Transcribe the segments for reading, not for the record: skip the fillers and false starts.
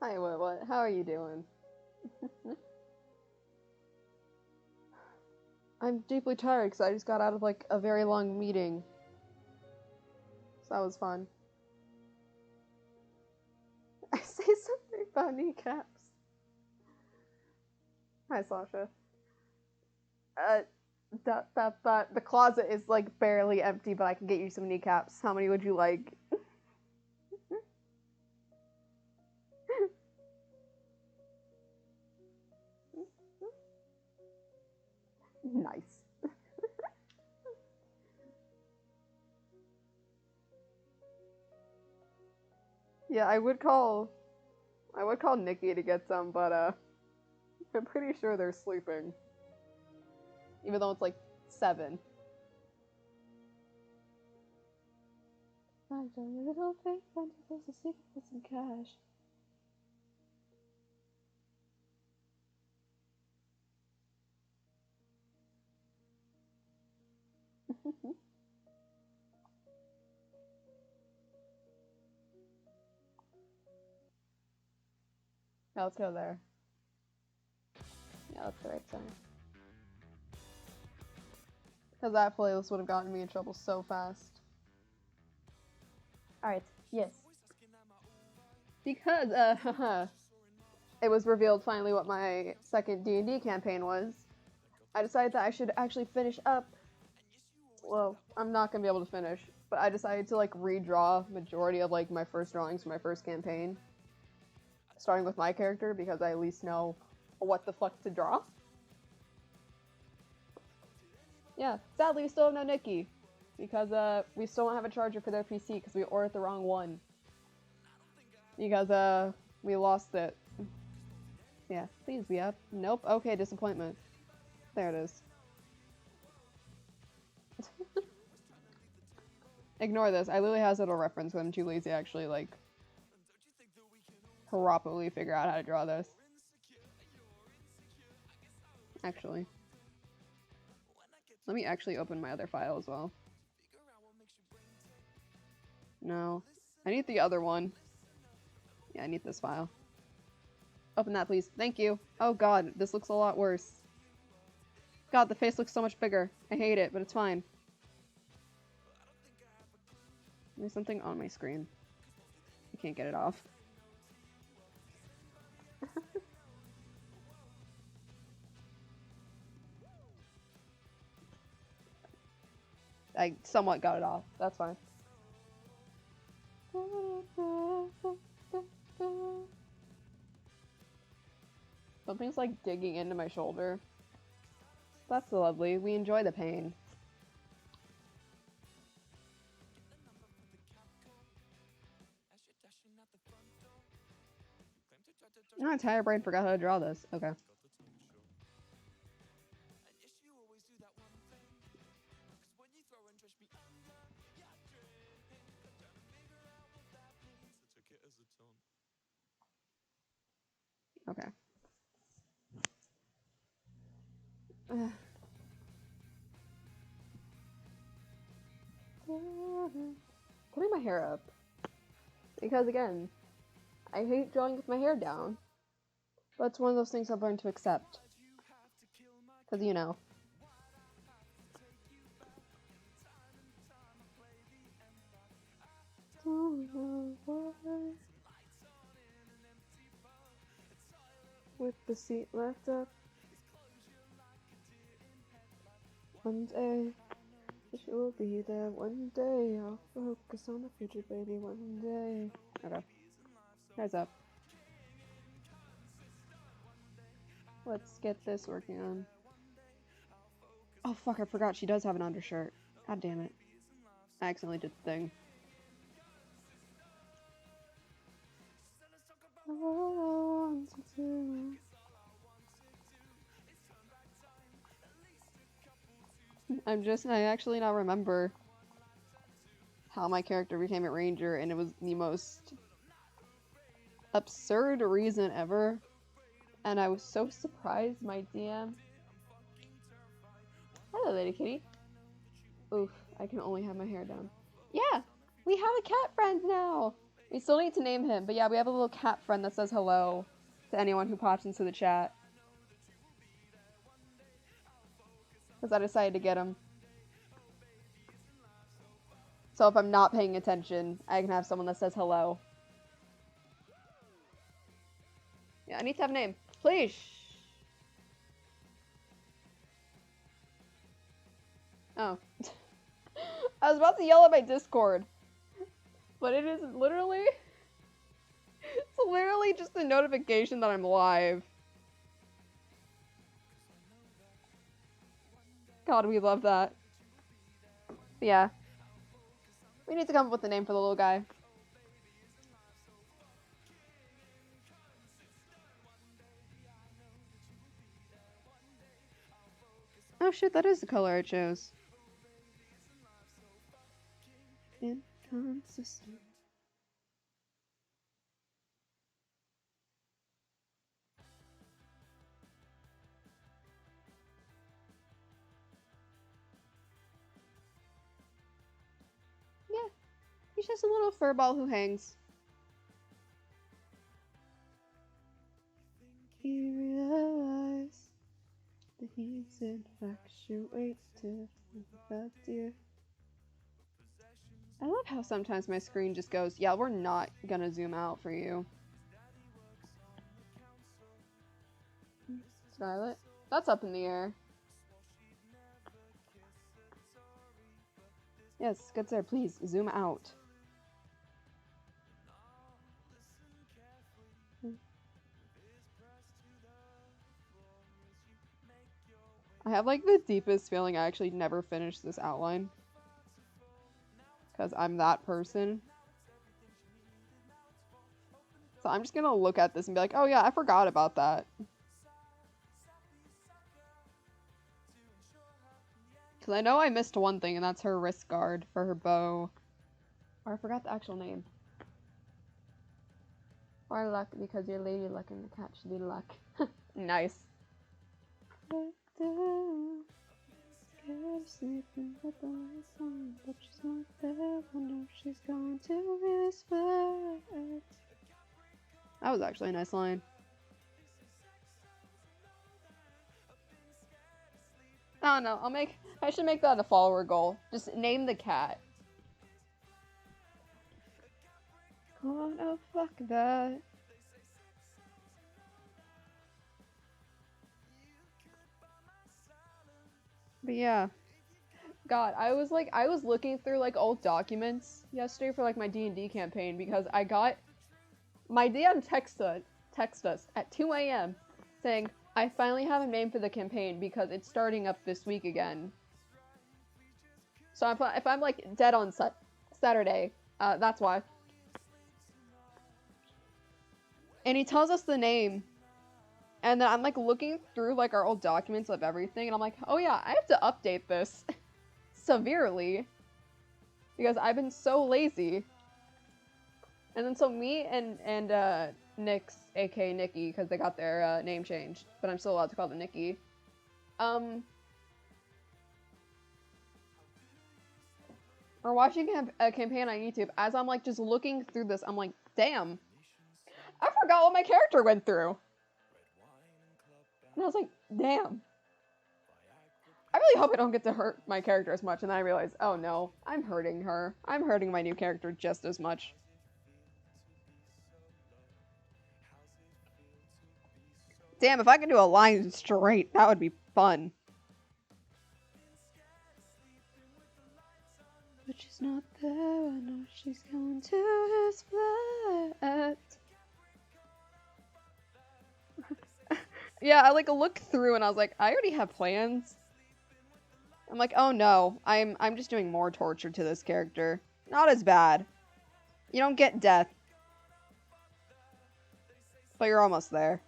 Hi, what? How are you doing? I'm deeply tired because I just got out of like a very long meeting. So that was fun. I say something about kneecaps. Hi, Sasha. Uh, the closet is like barely empty, but I can get you some kneecaps. How many would you like? Nice. Yeah, I would call Nikki to get some, but I'm pretty sure they're sleeping. Even though it's like 7. I've done a little thing, find a place to sleep with some cash. Yeah, let's go there. Yeah, that's the right sign. Because that playlist would have gotten me in trouble so fast. Alright, yes. Because, it was revealed finally what my second D&D campaign was. I decided that I should actually finish up. Well, I'm not gonna be able to finish, but I decided to like redraw majority of like my first drawings for my first campaign, starting with my character because I at least know what the fuck to draw. Yeah, sadly we still have no Nikki because we still don't have a charger for their PC because we ordered the wrong one. Because we lost it. Yeah, please be up. Nope. Okay, disappointment. There it is. Ignore this. I literally has it a reference because I'm too lazy to actually like properly figure out how to draw this. Actually. Let me actually open my other file as well. No. I need the other one. Yeah, I need this file. Open that, please. Thank you. Oh god, this looks a lot worse. God, the face looks so much bigger. I hate it, but it's fine. There's something on my screen. I can't get it off. I somewhat got it off. That's fine. Something's like digging into my shoulder. That's lovely. We enjoy the pain. My entire brain forgot how to draw this. Okay. Okay. Putting my hair up. Because again, I hate drawing with my hair down. But it's one of those things I've learned to accept. Because, you know. With the seat left up. One day, wish you will be there. One day, I'll focus on the future, baby. One day. Okay. Heads up. Let's get this working on. Oh fuck, I forgot she does have an undershirt. God damn it. I accidentally did the thing. I actually now remember how my character became a ranger, and it was the most absurd reason ever. And I was so surprised my DM. Hello, Lady Kitty. Oof, I can only have my hair down. Yeah, we have a cat friend now! We still need to name him, but yeah, we have a little cat friend that says hello to anyone who pops into the chat. Because I decided to get him. So if I'm not paying attention, I can have someone that says hello. Yeah, I need to have a name. Please! Oh. I was about to yell at my Discord. But it is literally... It's literally just a notification that I'm live. God, we love that. But yeah. We need to come up with a name for the little guy. Oh shit, that is the color I chose. Inconsistent. Yeah, he's just a little furball who hangs. He realized that he's infatuated with that dear. I love how sometimes my screen just goes, yeah, we're not gonna zoom out for you. Scarlet? That's up in the air. Yes, good sir, please, zoom out. I have, like, the deepest feeling I actually never finished this outline. Because I'm that person. So I'm just gonna look at this and be like, oh yeah, I forgot about that. Because I know I missed one thing, and that's her wrist guard for her bow. Or I forgot the actual name. Or luck, because you're lady luck and the cat should be luck. Nice. Sleeping with the lights on, but she's not there. Wonder if she's going to his flat. That was actually a nice line. I don't know. I should make that a follower goal. Just name the cat. Oh no, fuck that. But yeah. God, I was looking through like old documents yesterday for like my D&D campaign because I got my DM text us at 2 a.m. saying, I finally have a name for the campaign because it's starting up this week again. So if I'm like dead on Saturday, that's why. And he tells us the name. And then I'm like looking through like our old documents of everything and I'm like, oh yeah, I have to update this severely because I've been so lazy. And then so me and Nyx, aka Nikki, because they got their name changed, but I'm still allowed to call them Nikki. We're watching a campaign on YouTube. As I'm like just looking through this, I'm like, damn, I forgot what my character went through. And I was like, damn. I really hope I don't get to hurt my character as much. And then I realized, oh no, I'm hurting her. I'm hurting my new character just as much. Damn, if I could do a line straight, that would be fun. But she's not there, I know she's going to his flat. Yeah, I like looked through and I was like, I already have plans. I'm like, oh no, I'm just doing more torture to this character. Not as bad. You don't get death. But you're almost there.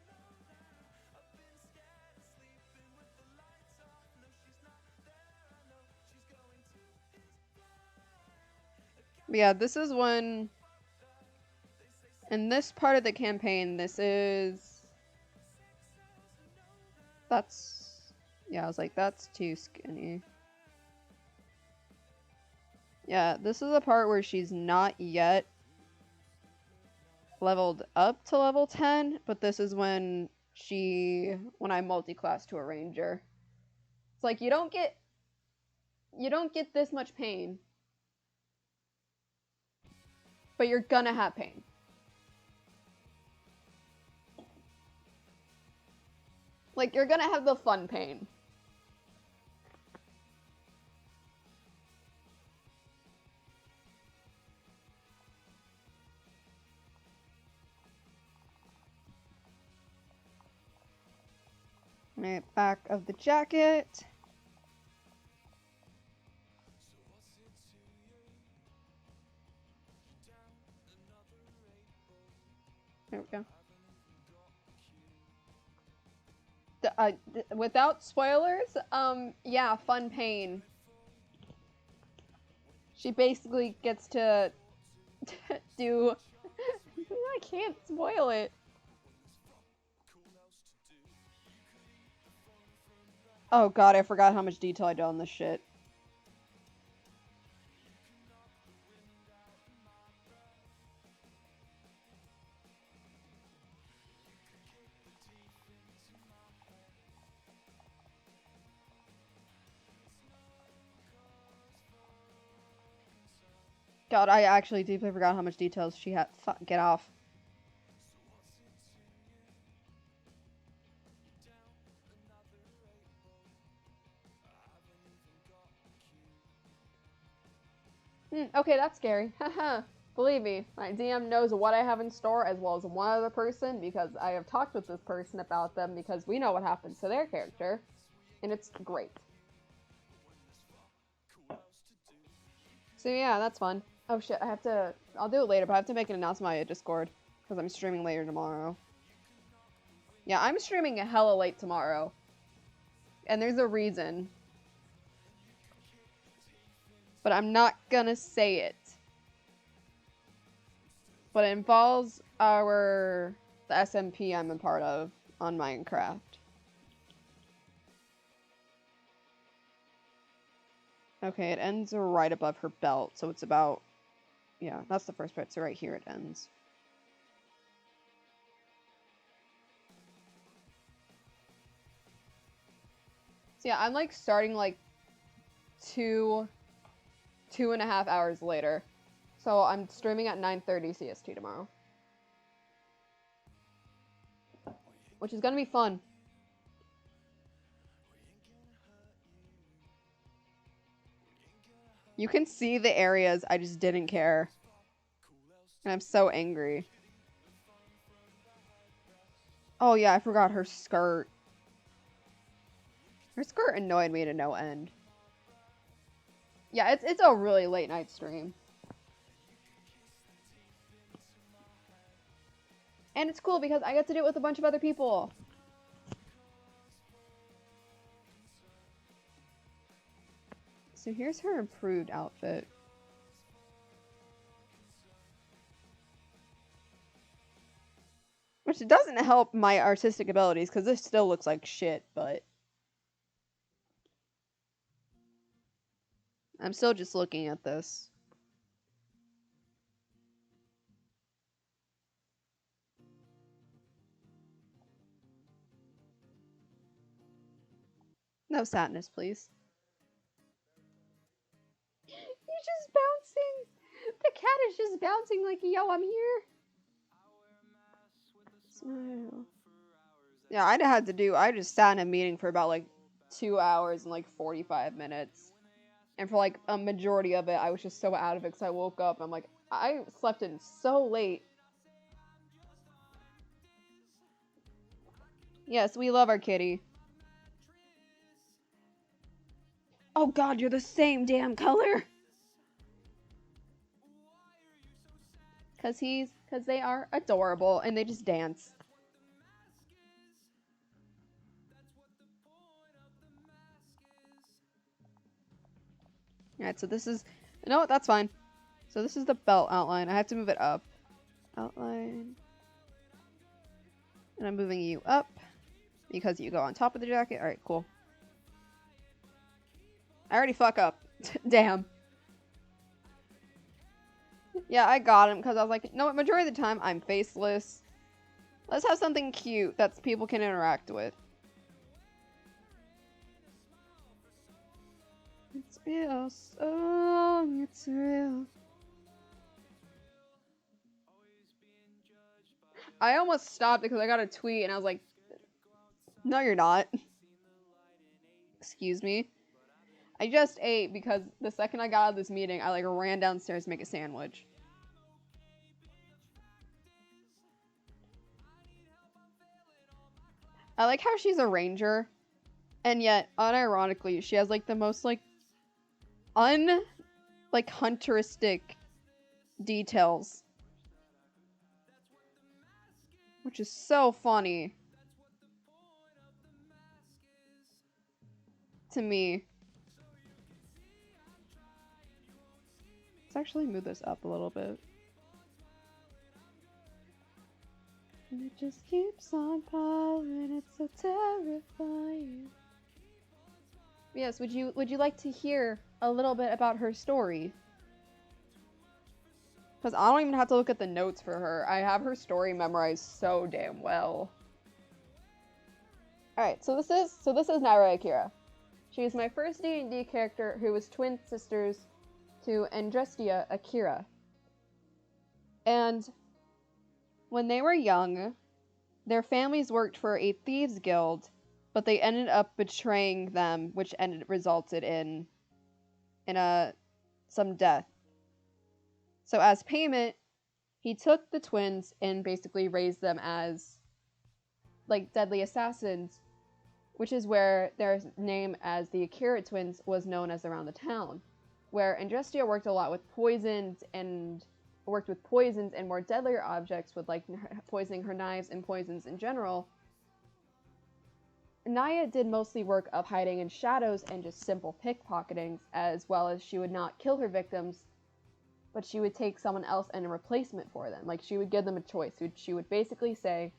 But yeah, this is when... In this part of the campaign, this is... That's... Yeah, I was like, that's too skinny. Yeah, this is the part where she's not yet leveled up to level 10, but this is when I multi-class to a ranger. It's like you don't get this much pain, but you're gonna have pain. Like, you're gonna have the fun pain. Right, back of the jacket. There we go. Without spoilers, yeah, fun pain. She basically gets to do... I can't spoil it. Oh god, I forgot how much detail I did on this shit. God, I actually deeply forgot how much details she had. Fuck, get off. Okay, that's scary. Haha. Believe me, my DM knows what I have in store as well as one other person because I have talked with this person about them because we know what happens to their character. And it's great. So yeah, that's fun. Oh shit, I'll do it later, but I have to make an announcement via Discord because I'm streaming later tomorrow. Yeah, I'm streaming hella late tomorrow. And there's a reason. But I'm not gonna say it. But it involves the SMP I'm a part of on Minecraft. Okay, it ends right above her belt, so it's about... Yeah, that's the first part, so right here it ends. So yeah, I'm like starting like 2.5 hours later. So I'm streaming at 9:30 CST tomorrow. Which is gonna be fun. You can see the areas I just didn't care. And I'm so angry. Oh yeah, I forgot her skirt. Her skirt annoyed me to no end. Yeah, it's a really late night stream. And it's cool because I get to do it with a bunch of other people. So here's her improved outfit. Which doesn't help my artistic abilities because this still looks like shit, but... I'm still just looking at this. No sadness, please. He's just bouncing! The cat is just bouncing like, yo, I'm here! Smile. Yeah, I just sat in a meeting for about like 2 hours and like 45 minutes. And for like a majority of it, I was just so out of it because I woke up and I'm like, I slept in so late. Yes, we love our kitty. Oh god, you're the same damn color! Cause they are adorable and they just dance. Alright, so this is... You know what? That's fine. So this is the belt outline. I have to move it up. Outline. And I'm moving you up. Because you go on top of the jacket. Alright, cool. I already fuck up. Damn. Yeah, I got him because I was like, no, majority of the time I'm faceless. Let's have something cute that people can interact with. It's real, so it's real. I almost stopped because I got a tweet and I was like, no, you're not. Excuse me. I just ate because the second I got out of this meeting, I like ran downstairs to make a sandwich. I like how she's a ranger, and yet, unironically, she has like the most like hunteristic details, which is so funny to me. Let's actually move this up a little bit. And it just keeps on falling, it's so terrifying. Yes, would you like to hear a little bit about her story? Because I don't even have to look at the notes for her. I have her story memorized so damn well. Alright, so this is Naira Akira. She is my first D&D character who was twin sisters to Andrestia Akira. And when they were young, their families worked for a thieves guild, but they ended up betraying them, which resulted in some death. So as payment, he took the twins and basically raised them as like deadly assassins, which is where their name as the Akira twins was known as around the town, where Andrestia worked a lot with poisons and more deadlier objects with like poisoning her knives and poisons in general. Naya did mostly work of hiding in shadows and just simple pickpocketing, as well as she would not kill her victims, but she would take someone else and a replacement for them. Like, she would give them a choice. She would basically say,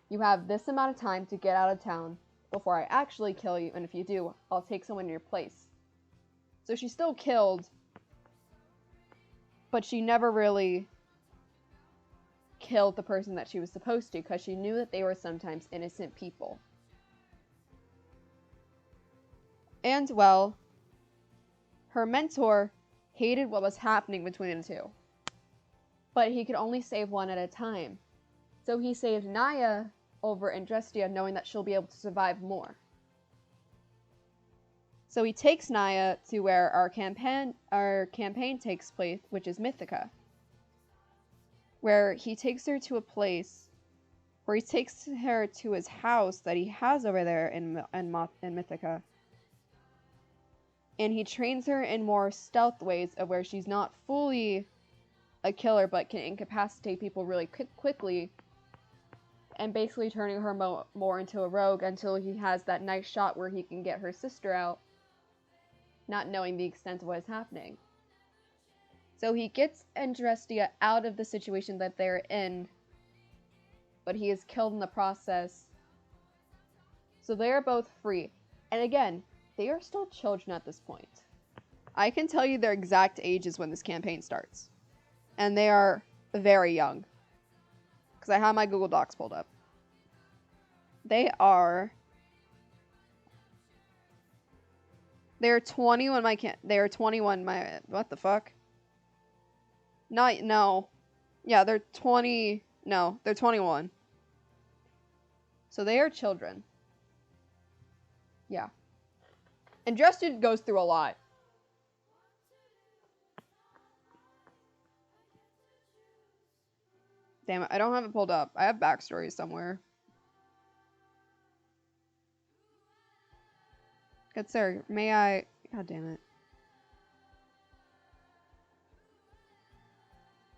you have this amount of time to get out of town before I actually kill you, and if you do, I'll take someone in your place. So she still killed, but she never really killed the person that she was supposed to, because she knew that they were sometimes innocent people. And, well, her mentor hated what was happening between the two, but he could only save one at a time. So he saved Naya over Andrestia, knowing that she'll be able to survive more. So he takes Naya to where our campaign takes place, which is Mythica, where he takes her to a place where he takes her to his house that he has over there in Mythica. And he trains her in more stealth ways of where she's not fully a killer but can incapacitate people really quickly, and basically turning her more into a rogue until he has that nice shot where he can get her sister out, not knowing the extent of what is happening. So he gets Andrestia out of the situation that they're in, but he is killed in the process. So they are both free. And again, they are still children at this point. I can tell you their exact ages when this campaign starts. And they are very young. Because I have my Google Docs pulled up. They're 20 when they're 21 what the fuck? No. Yeah, they're 20, no, they're 21. So they are children. Yeah. And Andrestia goes through a lot. Damn it, I don't have it pulled up. I have backstories somewhere. Good sir, may I... God damn it.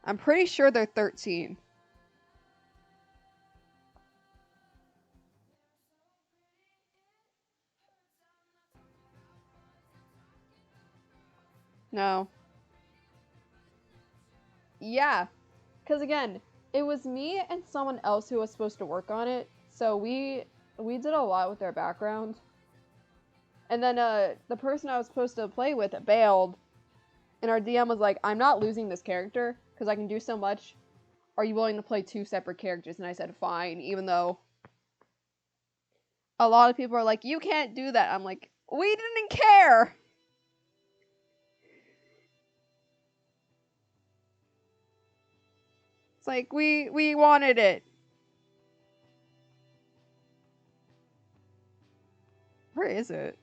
I'm pretty sure they're 13. No. Yeah. Because again, it was me and someone else who was supposed to work on it. So we did a lot with their background. And then the person I was supposed to play with bailed. And our DM was like, I'm not losing this character because I can do so much. Are you willing to play 2 separate characters? And I said, fine, even though a lot of people are like, you can't do that. I'm like, we didn't care. It's like, we wanted it. Where is it?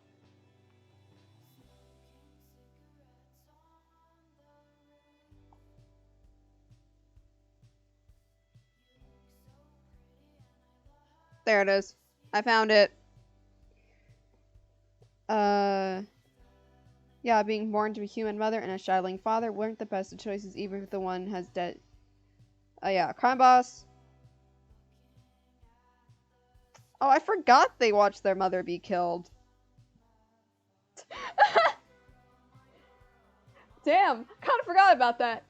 There it is. I found it. Yeah, being born to a human mother and a shadowling father weren't the best of choices, even if the one has dead. Yeah, crime boss. Oh, I forgot they watched their mother be killed. Damn, kind of forgot about that.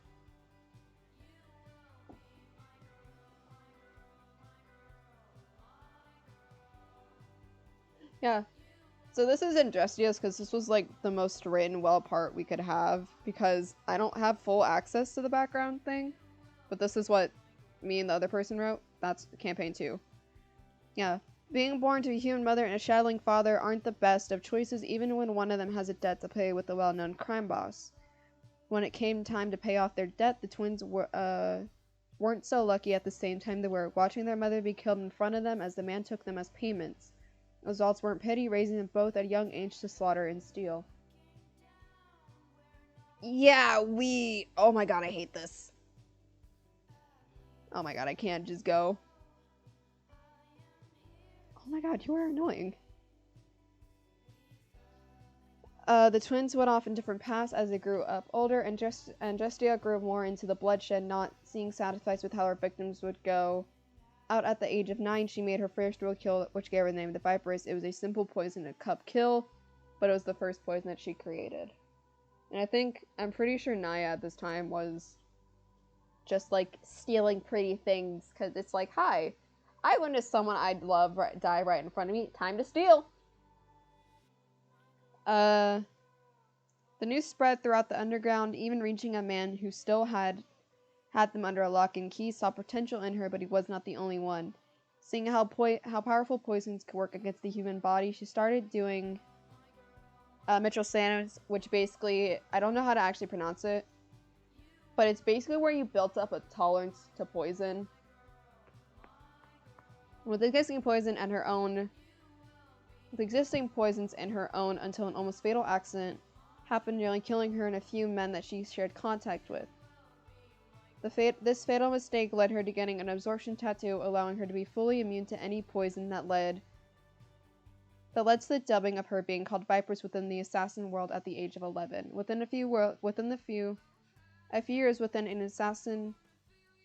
Yeah. So this is Ingestious because this was like the most written well part we could have because I don't have full access to the background thing. But this is what me and the other person wrote. That's campaign 2. Yeah. Being born to a human mother and a shadowling father aren't the best of choices even when one of them has a debt to pay with the well-known crime boss. When it came time to pay off their debt, the twins weren't so lucky at the same time they were, watching their mother be killed in front of them as the man took them as payments. The results weren't pity, raising them both at a young age to slaughter and steal. Yeah, oh my god, I hate this. Oh my god, I can't just go. Oh my god, you are annoying. The twins went off in different paths as they grew up older, and Justia grew more into the bloodshed, not seeing satisfied with how her victims would go. Out at the age of 9, she made her first real kill, which gave her the name the Viperess. It was a simple poison in a cup kill, but it was the first poison that she created. And I'm pretty sure Naya at this time was just like stealing pretty things, because it's like, hi, I witnessed someone I'd love die right in front of me. Time to steal. The news spread throughout the underground, even reaching a man who still had them under a lock and key, saw potential in her, but he was not the only one. Seeing how powerful poisons could work against the human body, she started doing Mitchell Sanos, which basically, I don't know how to actually pronounce it, but it's basically where you built up a tolerance to poison. With existing poisons in her own until an almost fatal accident happened, nearly killing her and a few men that she shared contact with. This fatal mistake led her to getting an absorption tattoo, allowing her to be fully immune to any poison that led to the dubbing of her being called Vipers within the assassin world at the age of 11. Within a few years within an assassin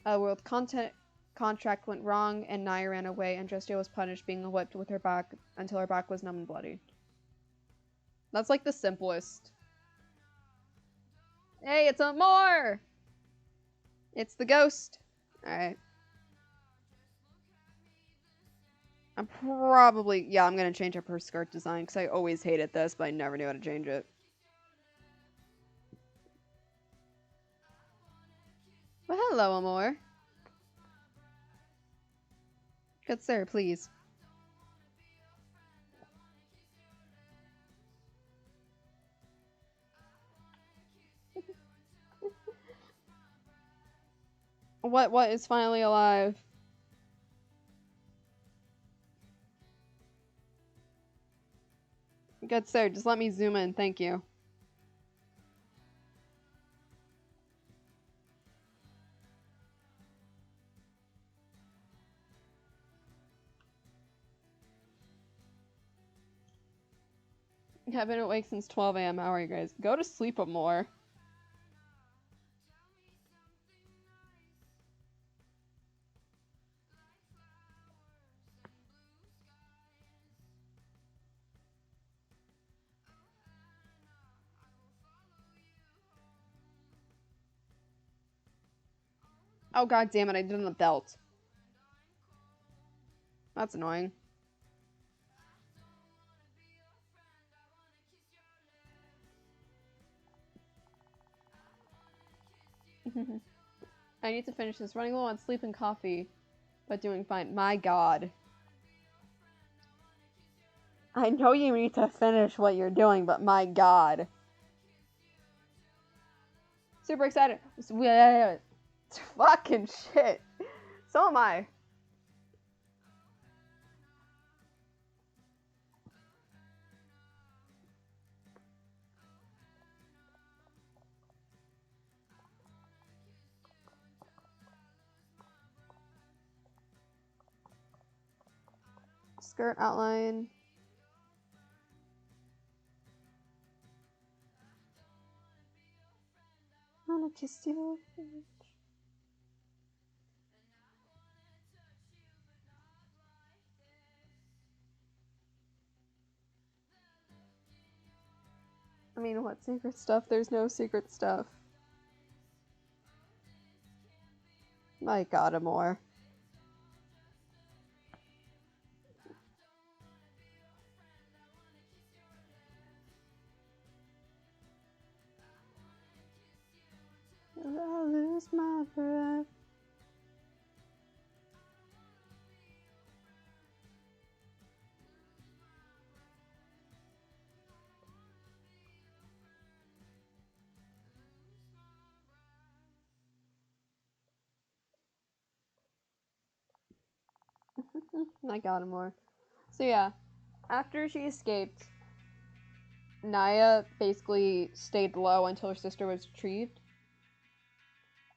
world contract went wrong and Naya ran away, and Justia was punished, being whipped with her back until her back was numb and bloody. That's like the simplest. Hey, it's a more! It's the ghost. Alright. I'm gonna change up her skirt design, because I always hated this, but I never knew how to change it. Well, hello, Amor. Good sir, please. What is finally alive? Good sir, just let me zoom in, thank you. I've been awake since 12 a.m. How are you guys? Go to sleep more. Oh god damn it, I did on the belt. That's annoying. I need to finish this. Running low on sleep and coffee, but doing fine. My god. I know you need to finish what you're doing, but my god. Super excited. Fucking shit. So am I. Skirt outline. I wanna kiss you. I mean, what secret stuff? There's no secret stuff. My god, Amor. I lose my breath. I got him more. So yeah, after she escaped, Naya basically stayed low until her sister was retrieved.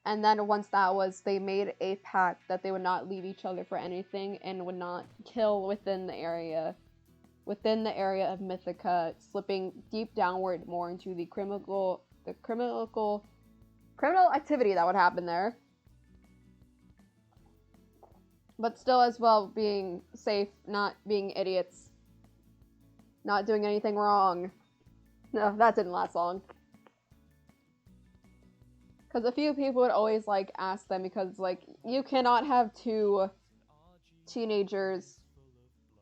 And then once that was, they made a pact that they would not leave each other for anything and would not kill within the area of Mythica, slipping deep downward more into the criminal activity that would happen there. But still as well being safe, not being idiots, not doing anything wrong. No, that didn't last long. Because a few people would always, like, ask them, because, like, you cannot have two teenagers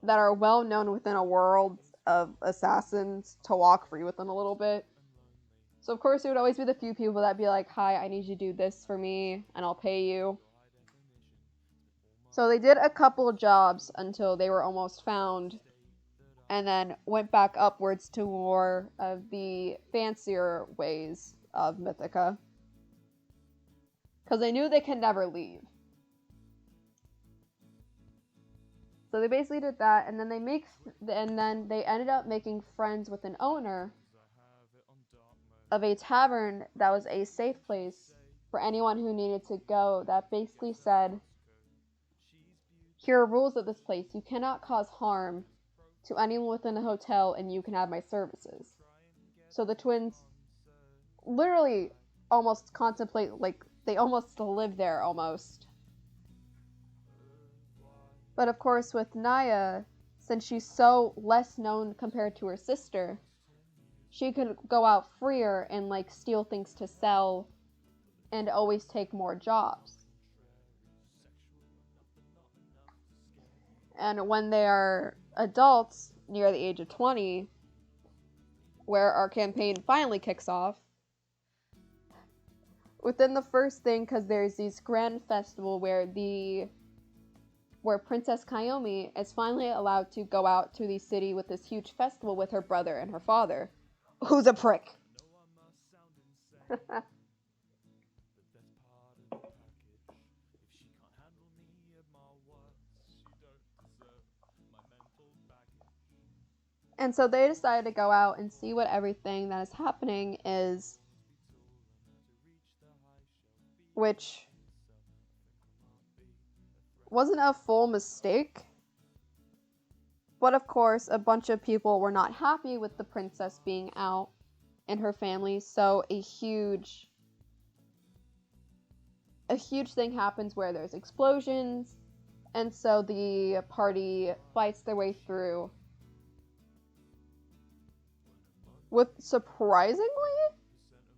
that are well known within a world of assassins to walk free with them a little bit. So, of course, it would always be the few people that'd be like, hi, I need you to do this for me, and I'll pay you. So they did a couple of jobs until they were almost found, and then went back upwards to more of the fancier ways of Mythica. Because they knew they could never leave. So they basically did that, and then they ended up making friends with an owner of a tavern that was a safe place for anyone who needed to go, that basically said, here are rules of this place. You cannot cause harm to anyone within the hotel, and you can have my services. So the twins literally almost contemplate, like, they almost live there, almost. But of course, with Naya, since she's so less known compared to her sister, she could go out freer and, like, steal things to sell and always take more jobs. And when they are adults, near the age of 20, where our campaign finally kicks off, within the first thing, because there's this grand festival where Princess Kayomi is finally allowed to go out to the city with this huge festival with her brother and her father, who's a prick. And so they decided to go out and see what everything that is happening is, which wasn't a full mistake. But of course, a bunch of people were not happy with the princess being out and her family, so a huge thing happens where there's explosions, and so the party fights their way through. With surprisingly,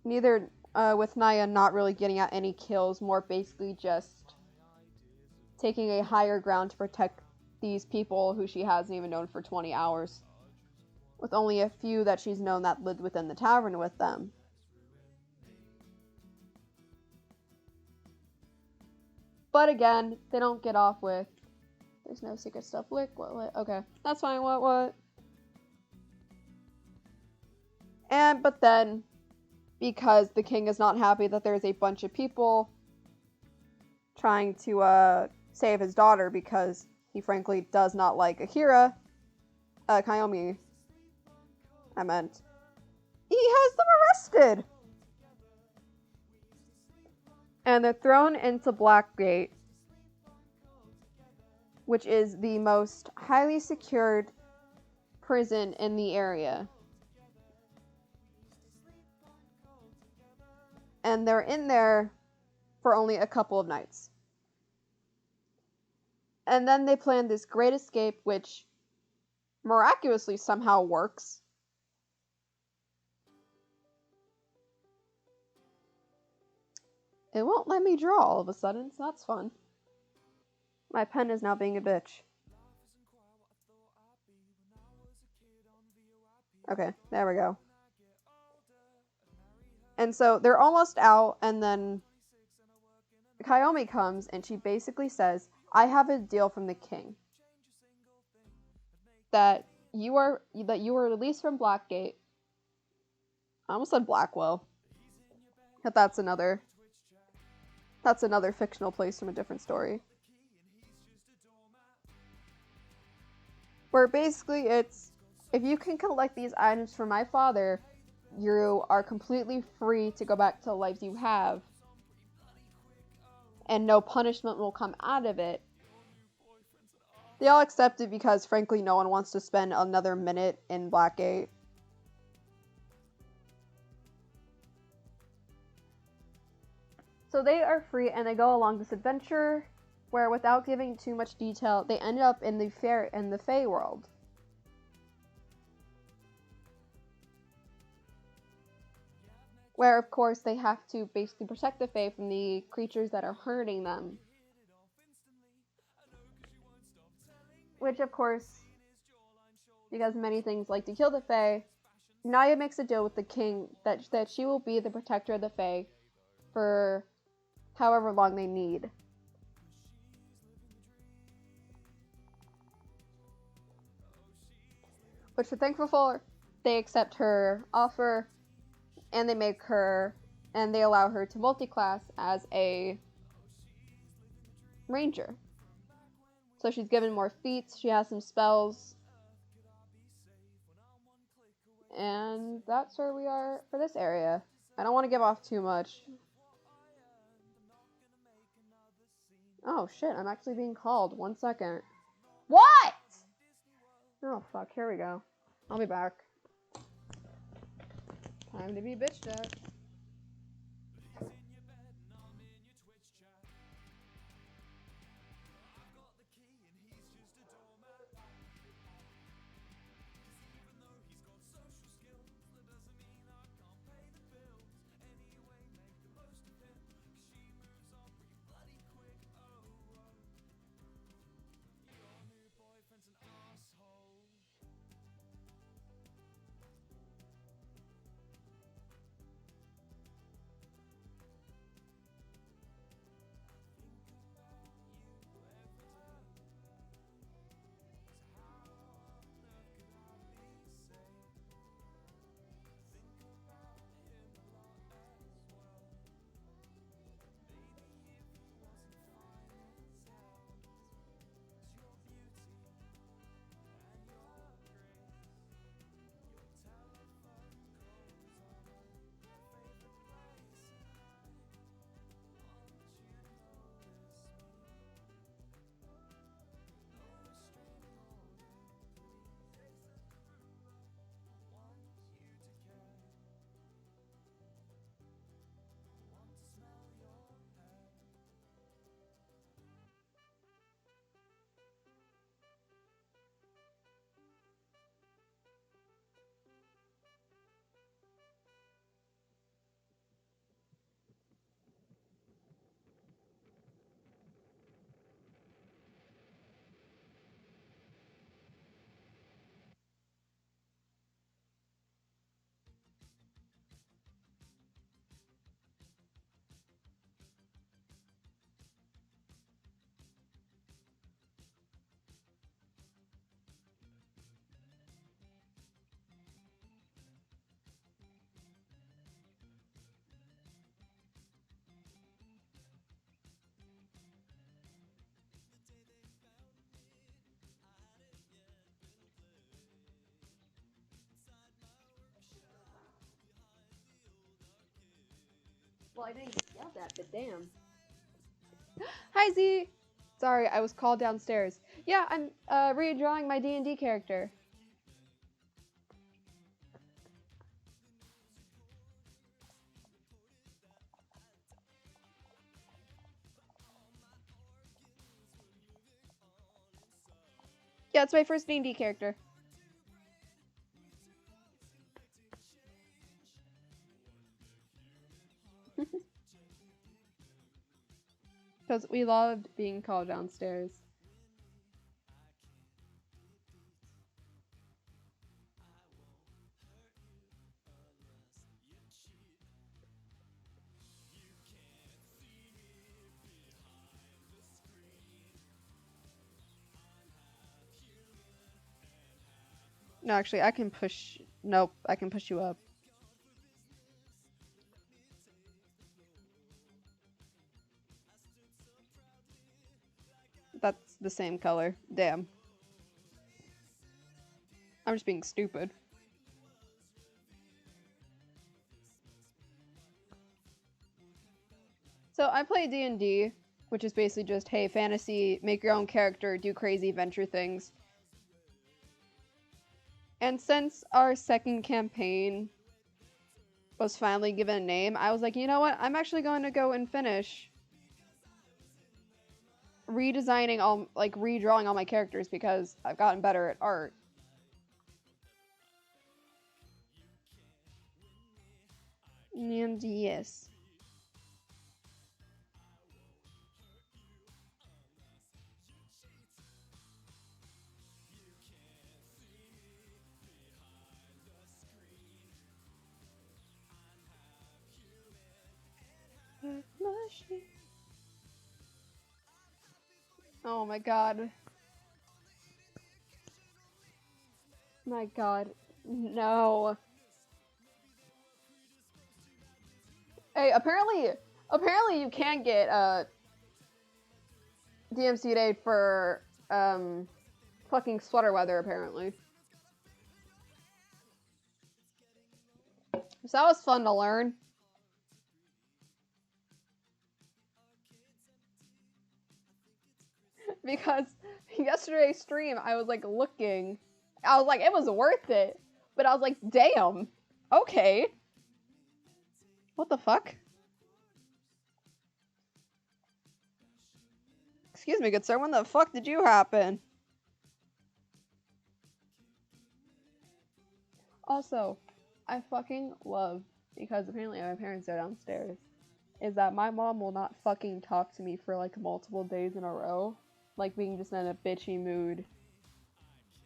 with Naya not really getting at any kills, more basically just taking a higher ground to protect these people who she hasn't even known for 20 hours. With only a few that she's known that lived within the tavern with them. But again, they don't get off with, there's no secret stuff. What? Okay, that's fine. What? But then, because the king is not happy that there's a bunch of people trying to save his daughter, because he frankly does not like Kiyomi, I meant, he has them arrested! And they're thrown into Blackgate, which is the most highly secured prison in the area. And they're in there for only a couple of nights. And then they plan this great escape, which miraculously somehow works. It won't let me draw all of a sudden, so that's fun. My pen is now being a bitch. Okay, there we go. And so they're almost out, and then Kiyomi comes, and she basically says, I have a deal from the king. That you are released from Blackgate. I almost said Blackwell. But that's another fictional place from a different story. Where basically it's, if you can collect these items from my father, you are completely free to go back to the life you have. And no punishment will come out of it. They all accept it because, frankly, no one wants to spend another minute in Blackgate. So they are free, and they go along this adventure, where, without giving too much detail, they end up in the Fae world. Where, of course, they have to basically protect the Fae from the creatures that are hurting them. Which, of course, because many things like to kill the Fae, Naya makes a deal with the king that she will be the protector of the Fae for however long they need. Which we're thankful for. They accept her offer, and they allow her to multi-class as a ranger. So she's given more feats, she has some spells, and that's where we are for this area. I don't want to give off too much. Oh shit, I'm actually being called. 1 second. What? Oh fuck, here we go. I'll be back. Time to be bitched at. Well, I didn't get yelled at, but damn. Hi, Z! Sorry, I was called downstairs. Yeah, I'm redrawing my D&D character. Yeah, it's my first D&D character. Because we loved being called downstairs. No, actually, I can push... Nope, I can push you up. That's the same color. Damn. I'm just being stupid. So I play D&D, which is basically just, hey, fantasy, make your own character, do crazy adventure things. And since our second campaign was finally given a name, I was like, you know what? I'm actually going to go and finish redrawing all my characters because I've gotten better at art. And yes. Oh my god. My god. No. Hey, apparently you can get DMCA for fucking sweater weather apparently. So that was fun to learn. Because yesterday's stream, I was like looking. I was like, it was worth it. But I was like, damn. Okay. What the fuck? Excuse me, good sir, when the fuck did you happen? Also, I fucking love, because apparently my parents are downstairs, is that my mom will not fucking talk to me for like multiple days in a row. Like being just in a bitchy mood.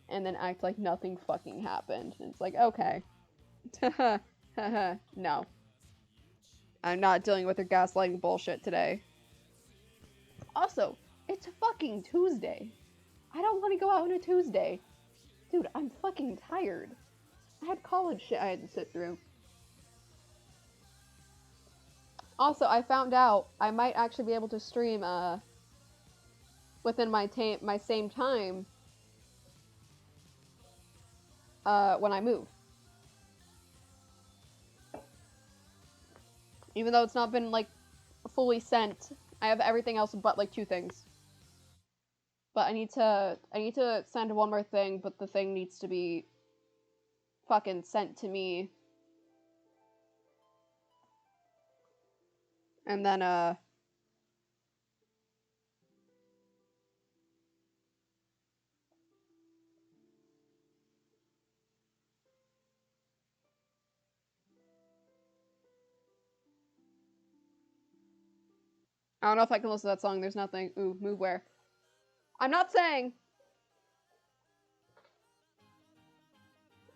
And then act like nothing fucking happened. And it's like, okay. No. I'm not dealing with her gaslighting bullshit today. Also, it's fucking Tuesday. I don't want to go out on a Tuesday. Dude, I'm fucking tired. I had college shit I had to sit through. Also, I found out I might actually be able to stream within my same time when I move. Even though it's not been like fully sent, I have everything else but like 2 things. But I need to send one more thing, but the thing needs to be fucking sent to me. And then I don't know if I can listen to that song. There's nothing. Ooh, move where? I'm not saying.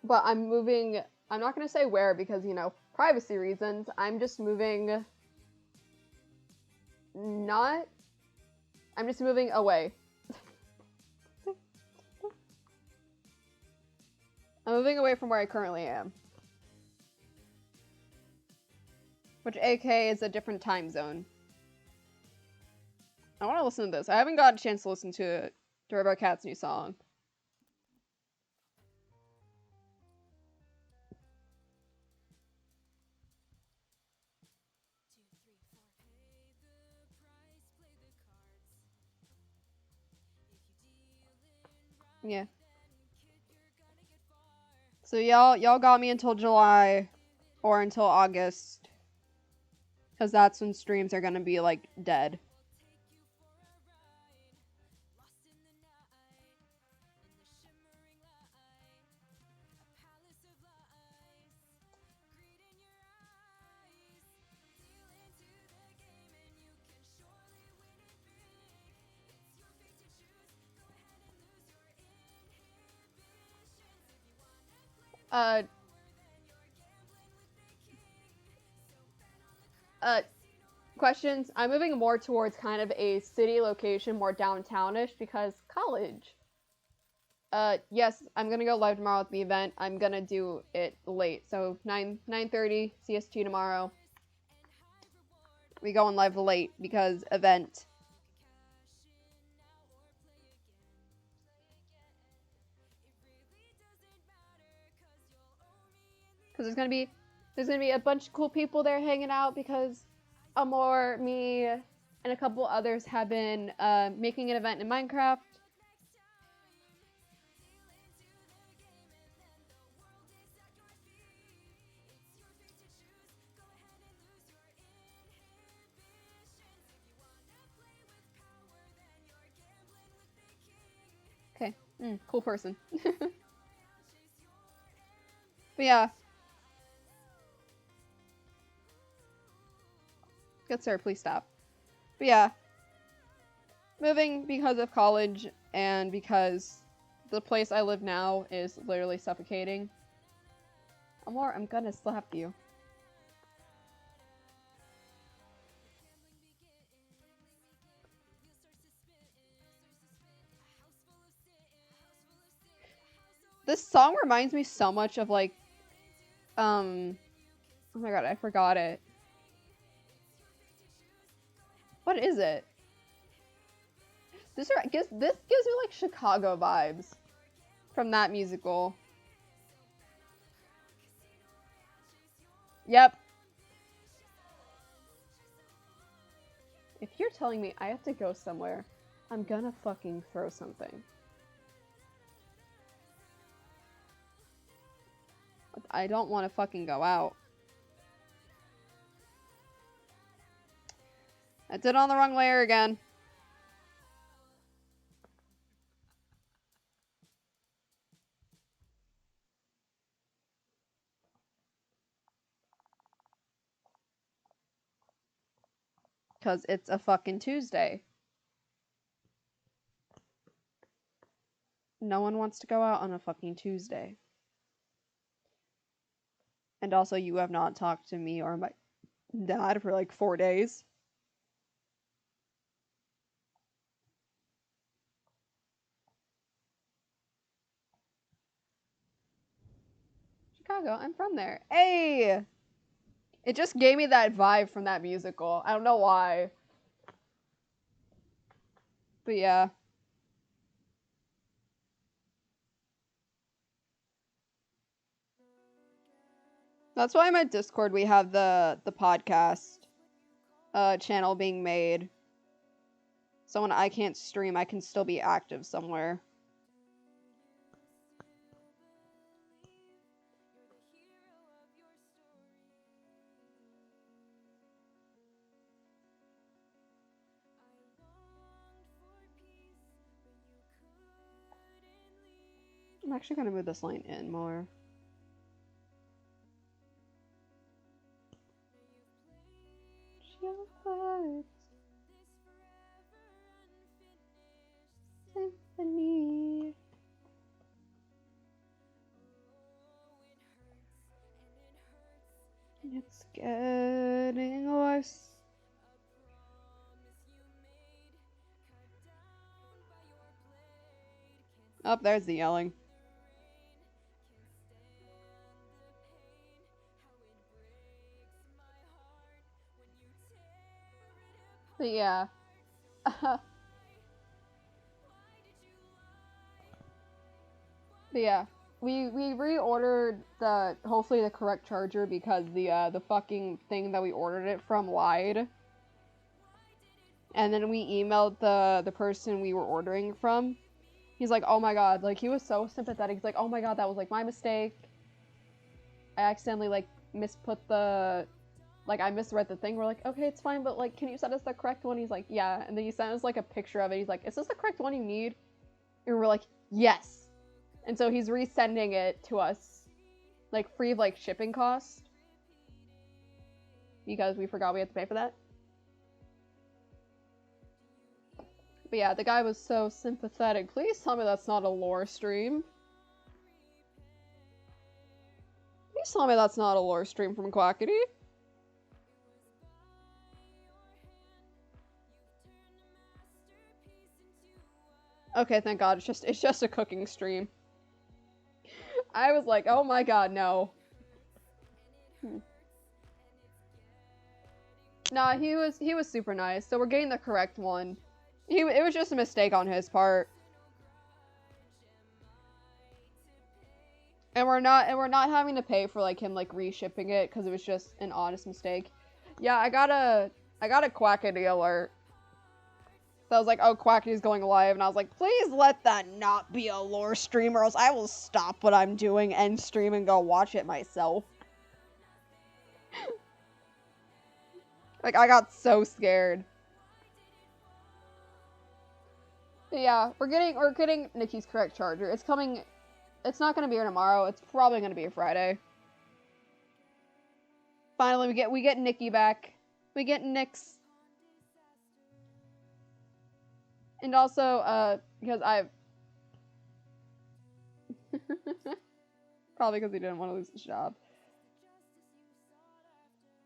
But I'm moving. I'm not gonna say where because, you know, privacy reasons. I'm just moving. Not. I'm just moving away. I'm moving away from where I currently am. Which AK is a different time zone. I want to listen to this. I haven't gotten a chance to listen to Rebecca Cat's new song. Yeah. So y'all got me until July or until August, because that's when streams are gonna be like dead. Uh, questions. I'm moving more towards kind of a city location, more downtownish, because college. Yes, I'm gonna go live tomorrow at the event. I'm gonna do it late, so 9:30 CST tomorrow. We going live late because event. Because there's gonna be a bunch of cool people there hanging out, because Amor, me, and a couple others have been making an event in Minecraft. Okay, cool person. But yeah. Good sir, please stop. But yeah. Moving because of college and because the place I live now is literally suffocating. Amor, I'm gonna slap you. This song reminds me so much of like, oh my god, I forgot it. What is it? This gives me like Chicago vibes from that musical. Yep. If you're telling me I have to go somewhere, I'm gonna fucking throw something. I don't want to fucking go out. I did it on the wrong layer again. Because it's a fucking Tuesday. No one wants to go out on a fucking Tuesday. And also, you have not talked to me or my dad for like 4 days. Chicago, I'm from there. Hey! It just gave me that vibe from that musical. I don't know why. But yeah. That's why in my Discord we have the podcast channel being made. So when I can't stream, I can still be active somewhere. I'm actually gonna move this line in more. Symphony. It's getting worse. Oh, there's the yelling. But yeah. But yeah. We reordered hopefully the correct charger, because the fucking thing that we ordered it from lied. And then we emailed the person we were ordering from, He's like, oh my god, like, he was so sympathetic. He's like, oh my god, that was, like, my mistake. I accidentally, like, misput the, like, I misread the thing. We're like, okay, it's fine, but, like, can you send us the correct one? He's like, yeah. And then he sent us, like, a picture of it. He's like, is this the correct one you need? And we're like, yes. And so he's resending it to us, like, free of, like, shipping cost. Because we forgot we had to pay for that. But yeah, the guy was so sympathetic. Please tell me that's not a lore stream. Please tell me that's not a lore stream from Quackity. Okay, thank god, it's just a cooking stream. I was like, oh my god, no. Nah, he was super nice, so we're getting the correct one. It was just a mistake on his part. And we're not having to pay for like him like reshipping it because it was just an honest mistake. Yeah, I got a Quackity alert. So I was like, oh, Quackity's going live, and I was like, please let that not be a lore stream, or else I will stop what I'm doing, end stream, and go watch it myself. Like, I got so scared. But yeah, we're getting Nikki's correct charger. It's coming. It's not gonna be here tomorrow. It's probably gonna be a Friday. Finally, we get Nikki back. We get Nyx. And also, because I've... Probably because he didn't want to lose his job.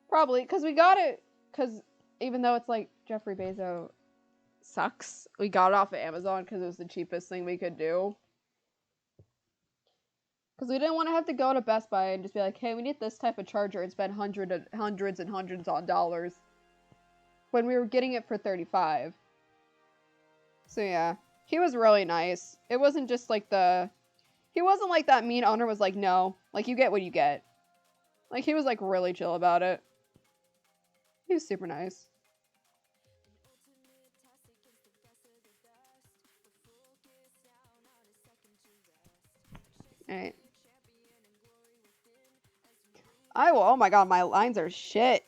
Probably, because we got it, because even though it's like, Jeffrey Bezos sucks, we got it off of Amazon because it was the cheapest thing we could do. Because we didn't want to have to go to Best Buy and just be like, hey, we need this type of charger and spend hundreds and hundreds on dollars. When we were getting it for $35. So yeah, he was really nice. It wasn't just like he wasn't like that mean owner was like, no, like you get what you get. Like he was like really chill about it. He was super nice. Alright. Oh my god, my lines are shit.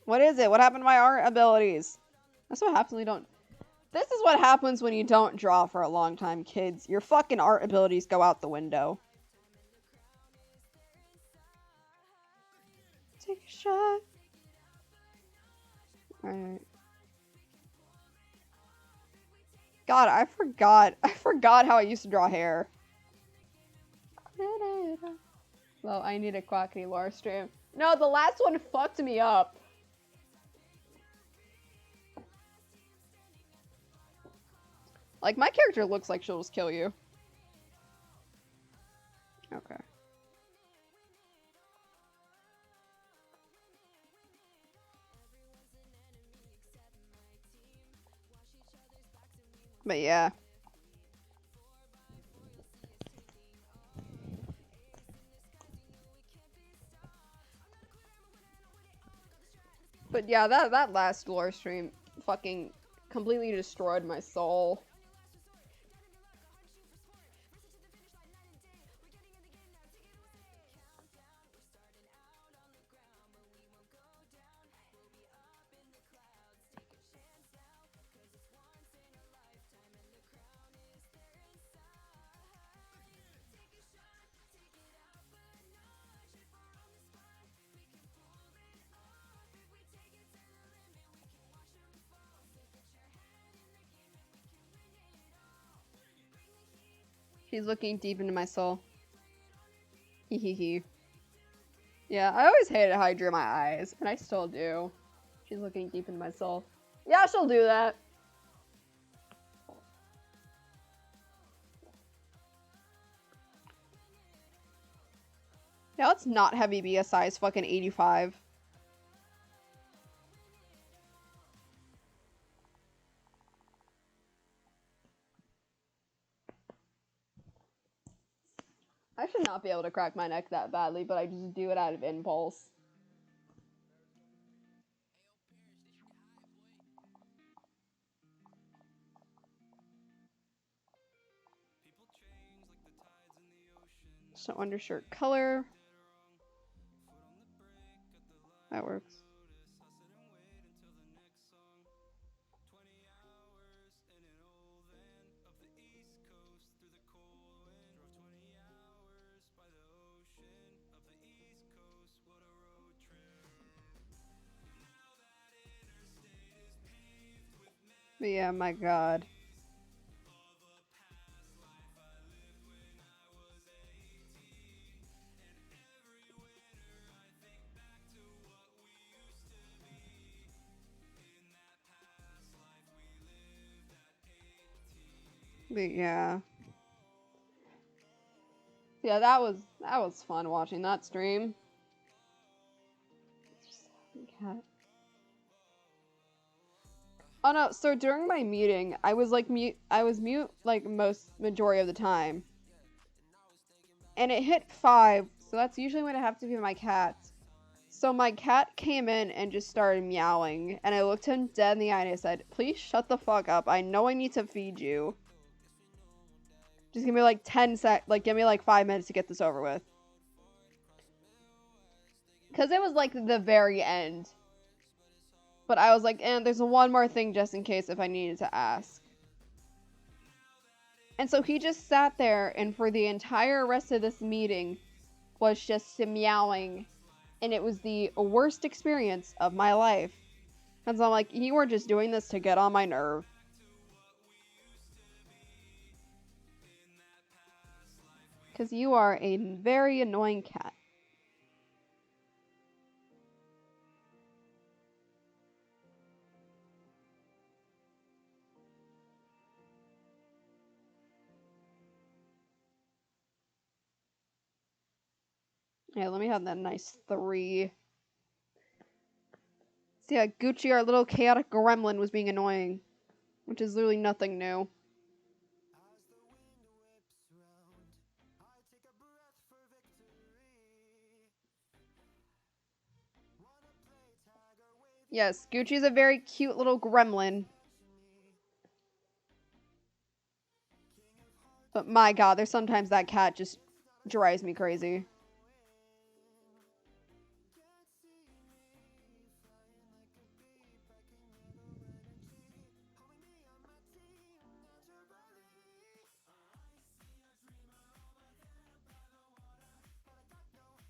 What is it? What happened to my art abilities? That's what happens when you don't... This is what happens when you don't draw for a long time, kids. Your fucking art abilities go out the window. Take a shot. Alright. God, I forgot how I used to draw hair. Well, I need a Quackity lore stream. No, the last one fucked me up. Like, my character looks like she'll just kill you. Okay. But yeah. But yeah, that last lore stream fucking completely destroyed my soul. She's looking deep into my soul. Hee hee hee. Yeah, I always hated how I drew my eyes, and I still do. She's looking deep into my soul. Yeah, she'll do that. Yeah, let's not heavy be a size fucking 85. I should not be able to crack my neck that badly, but I just do it out of impulse. So undershirt color. That works. But yeah, my god. But yeah. Yeah, that was fun watching that stream. Cat. Oh no, so during my meeting, I was mute like majority of the time. And it hit 5, so that's usually when I have to be my cat. So my cat came in and just started meowing, and I looked him dead in the eye and I said, "Please shut the fuck up. I know I need to feed you. Just give me like 10 give me like 5 minutes to get this over with." Cause it was like the very end. But I was like, and there's one more thing just in case if I needed to ask. And so he just sat there and for the entire rest of this meeting was just meowing. And it was the worst experience of my life. And so I'm like, you were just doing this to get on my nerve. Because you are a very annoying cat. Yeah, let me have that nice 3. So yeah, Gucci, our little chaotic gremlin, was being annoying. Which is literally nothing new. Yes, Gucci's a very cute little gremlin. But my god, there's sometimes that cat just drives me crazy.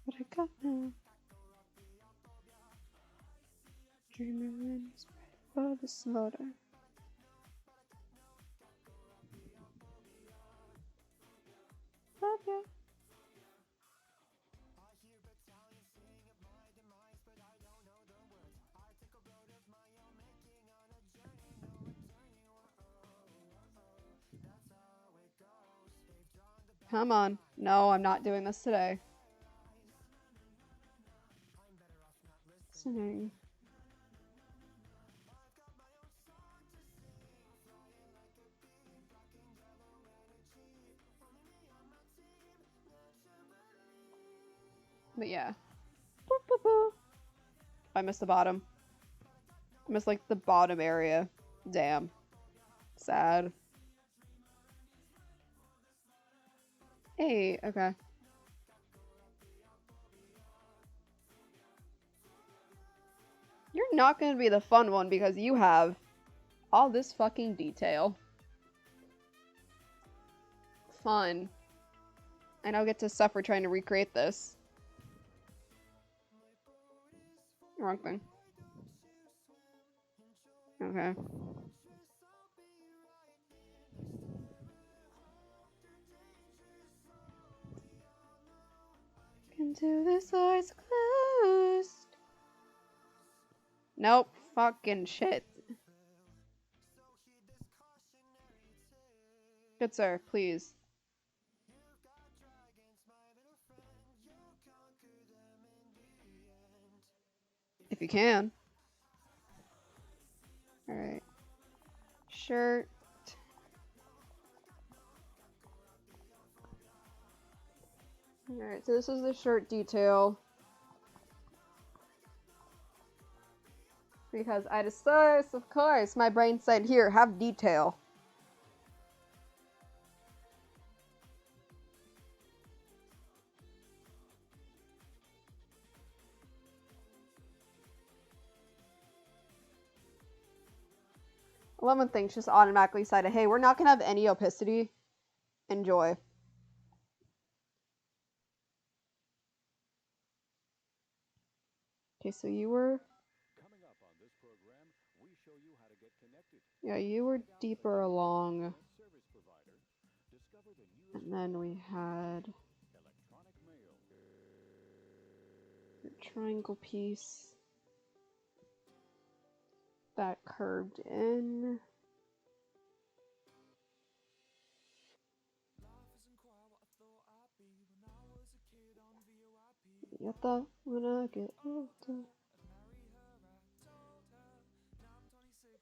What I got now? Dreaming for the slaughter. Love you. Come on. No, I'm not doing this today. Listening. But yeah. Boop, boop, boop. I missed the bottom. I missed like the bottom area. Damn. Sad. Hey, okay. You're not gonna be the fun one because you have all this fucking detail. Fun. And I'll get to suffer trying to recreate this. Wrong thing. Okay. Into this eyes closed. Nope. Fucking shit. Good sir, please. If you can. Alright. Shirt. Alright, so this is the shirt detail. Because I decided, of course, my brain said, here, have detail. love when things just automatically decided, hey, we're not gonna have any opacity. Enjoy. Okay, so you were... Coming up on this program, we show you how to get connected. Yeah, you were deeper along. Service provider. Discover the newest And then we had electronic mail. the triangle piece that curved in. You thought when I get older.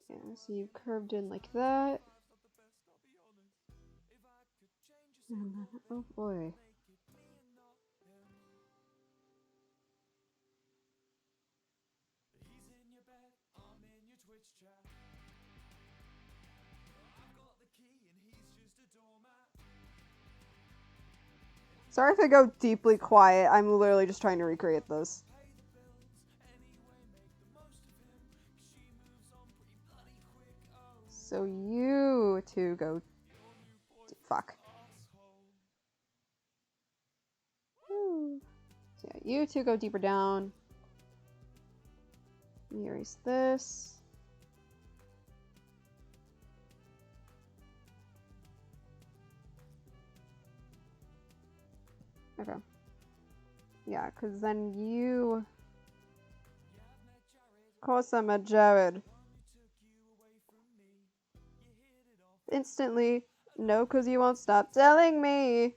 Yeah, so you curved in like that. And then, oh boy. Sorry if I go deeply quiet. I'm literally just trying to recreate this. So you two go... Fuck. So yeah, you two go deeper down. Let me erase this. Okay. Yeah, because then you... Of course I met Jared. Instantly. No, because you won't stop telling me.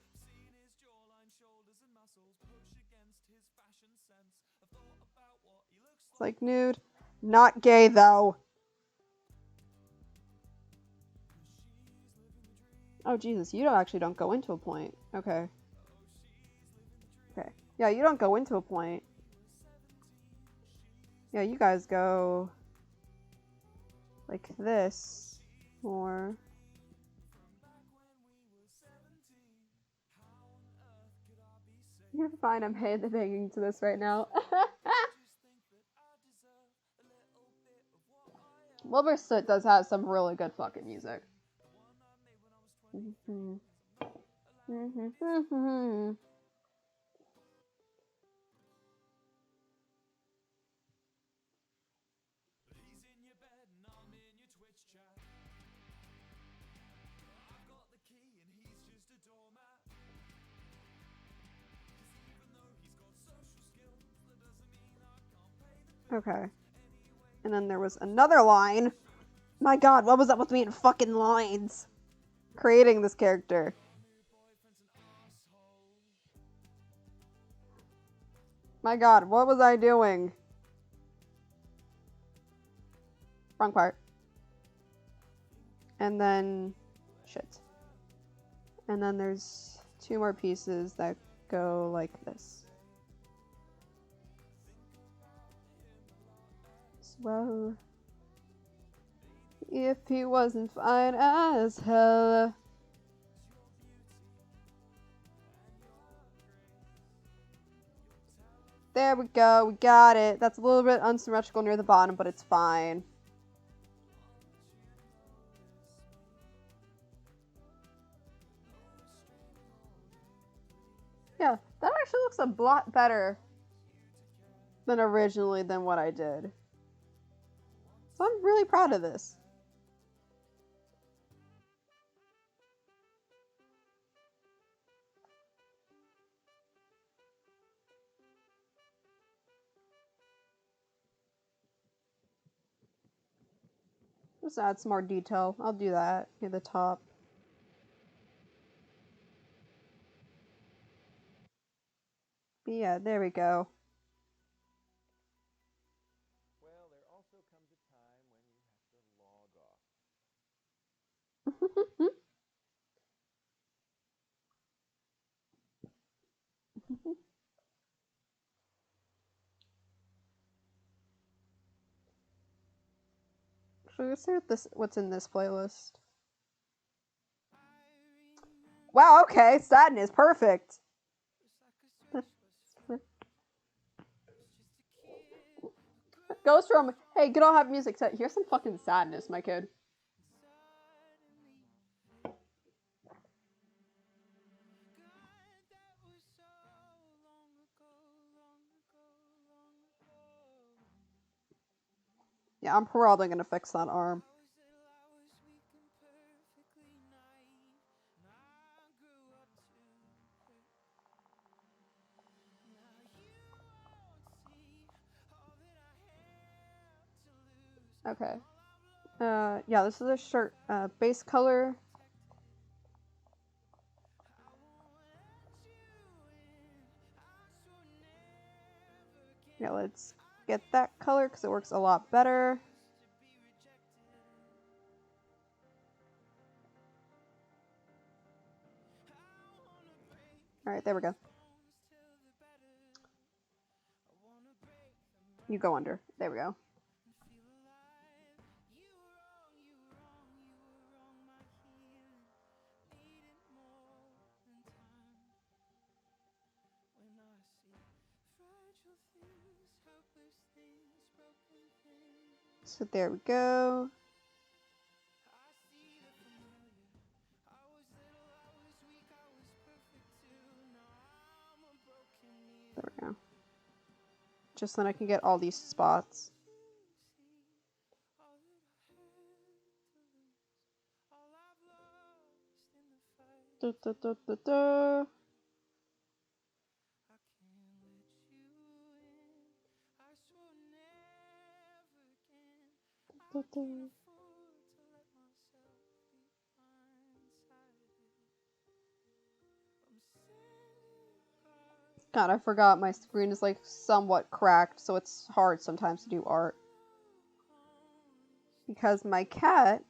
It's like nude. Not gay, though. Oh, Jesus. You don't go into a point. Okay. Okay. Yeah, you don't go into a point. Yeah, you guys go... like this. Or... You're fine, I'm banging to this right now. Wilbur does have some really good fucking music. Okay. And then there was another line. My god, what was up with me in fucking lines? Creating this character. My god, what was I doing? Wrong part. And then... Shit. And then there's two more pieces that go like this. Well, if he wasn't fine as hell. There we go, we got it. That's a little bit unsymmetrical near the bottom, but it's fine. Yeah, that actually looks a lot better than originally than what I did. So I'm really proud of this. Just add some more detail. I'll do that near the top. But yeah, there we go. Well, there also comes a time when you have to log off. So let's see what's in this playlist. Wow, okay, sadness, perfect. Goes from, hey, good all have music, to here's some fucking sadness, my kid. Yeah, I'm probably gonna fix that arm. Okay. Yeah, this is a shirt. Base color. Yeah, let's get that color because it works a lot better. Alright, there we go. You go under. There we go. So there we go. There we go. Just then I can get all these spots. Da, da, da, da, da. Da, da. God, I forgot my screen is like somewhat cracked, so it's hard sometimes to do art. Because my cat,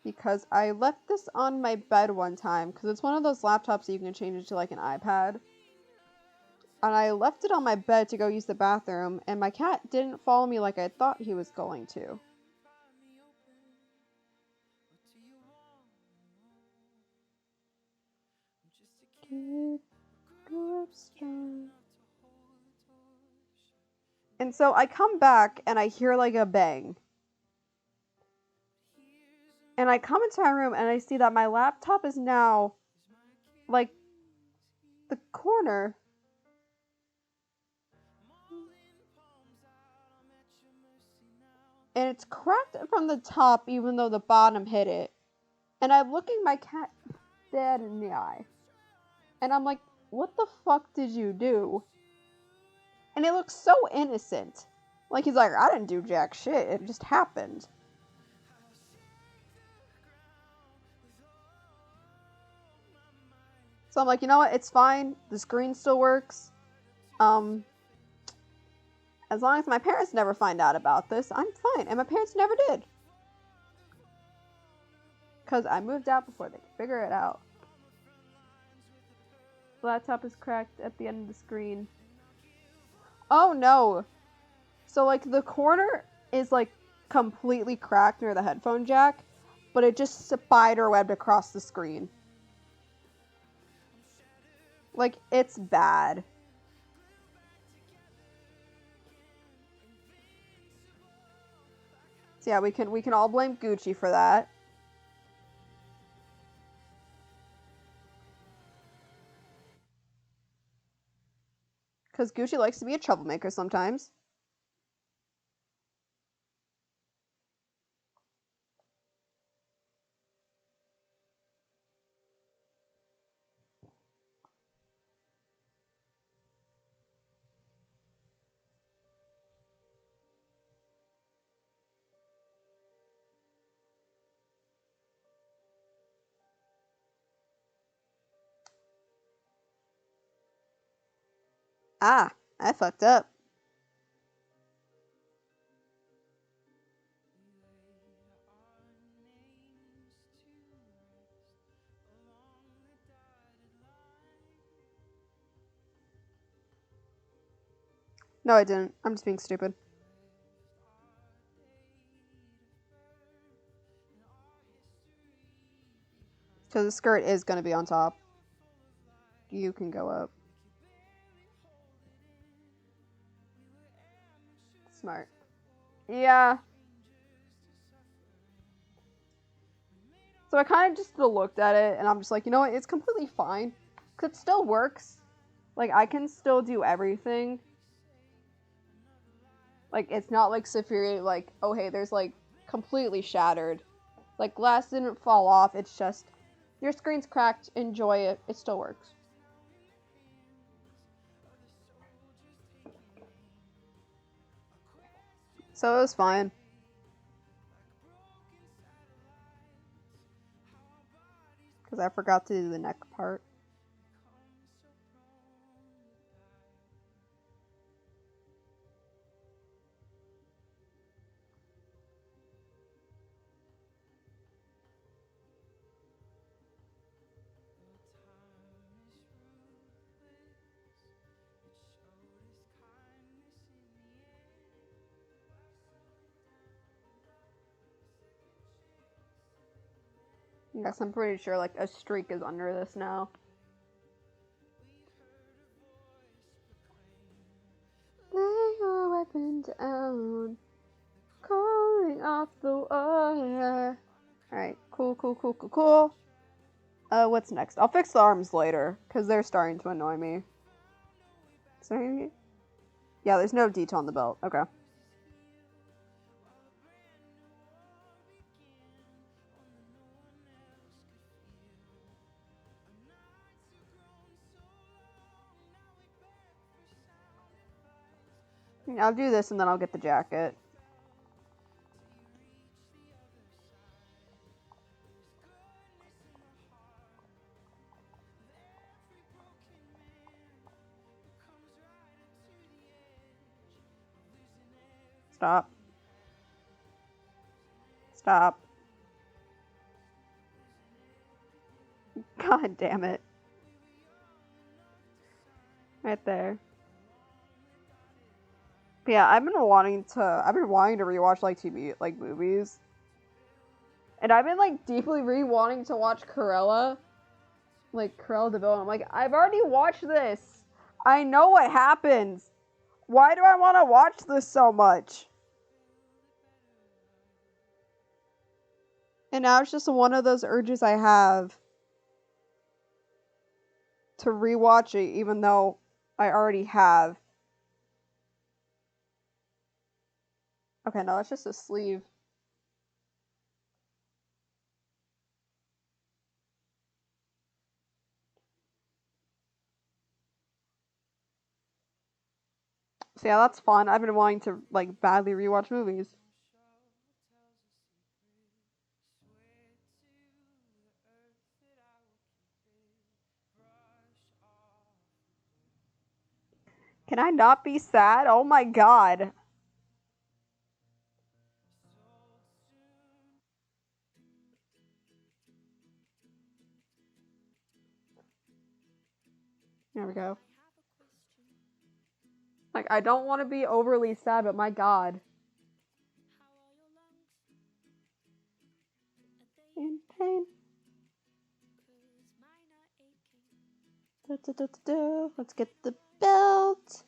because I left this on my bed one time, because it's one of those laptops that you can change into like an iPad. And I left it on my bed to go use the bathroom, and my cat didn't follow me like I thought he was going to. And so I come back and I hear like a bang. And I come into my room and I see that my laptop is now like the corner. And it's cracked from the top even though the bottom hit it. And I'm looking my cat dead in the eye. And I'm like, what the fuck did you do? And it looks so innocent. Like he's like, I didn't do jack shit. It just happened. So I'm like, you know what? It's fine. The screen still works. As long as my parents never find out about this, I'm fine. And my parents never did. Because I moved out before they could figure it out. The laptop is cracked at the end of the screen. Oh no. So like the corner is like completely cracked near the headphone jack, but it just spider-webbed across the screen. Like, it's bad. So yeah, we can all blame Gucci for that. Because Gucci likes to be a troublemaker sometimes. Ah, I fucked up. No, I didn't. I'm just being stupid. Because the skirt is going to be on top. You can go up. Smart. Yeah. So I kind of just looked at it, and I'm just like, you know what? It's completely fine. Because it still works. Like, I can still do everything. Like, it's not like severely, like, oh hey, there's like completely shattered. Like, glass didn't fall off, it's just your screen's cracked, enjoy it, it still works. So it was fine. Because I forgot to do the neck part. Yes, I'm pretty sure like a streak is under this now. Lay your weapon down, calling off the water. Alright, cool. What's next? I'll fix the arms later, because they're starting to annoy me. Sorry? Yeah, there's no detail on the belt. Okay. I'll do this and then I'll get the jacket. Stop. Stop. God damn it. Right there. But yeah, I've been wanting to rewatch like TV, like movies. And I've been like deeply wanting to watch Cruella. Like Cruella de Vil. I'm like, I've already watched this. I know what happens. Why do I want to watch this so much? And now it's just one of those urges I have to rewatch it, even though I already have. Okay, no, that's just a sleeve. So yeah, that's fun. I've been wanting to like badly rewatch movies. Can I not be sad? Oh my god. There we go. Like, I don't want to be overly sad, but my god. In pain. Let's get the belt.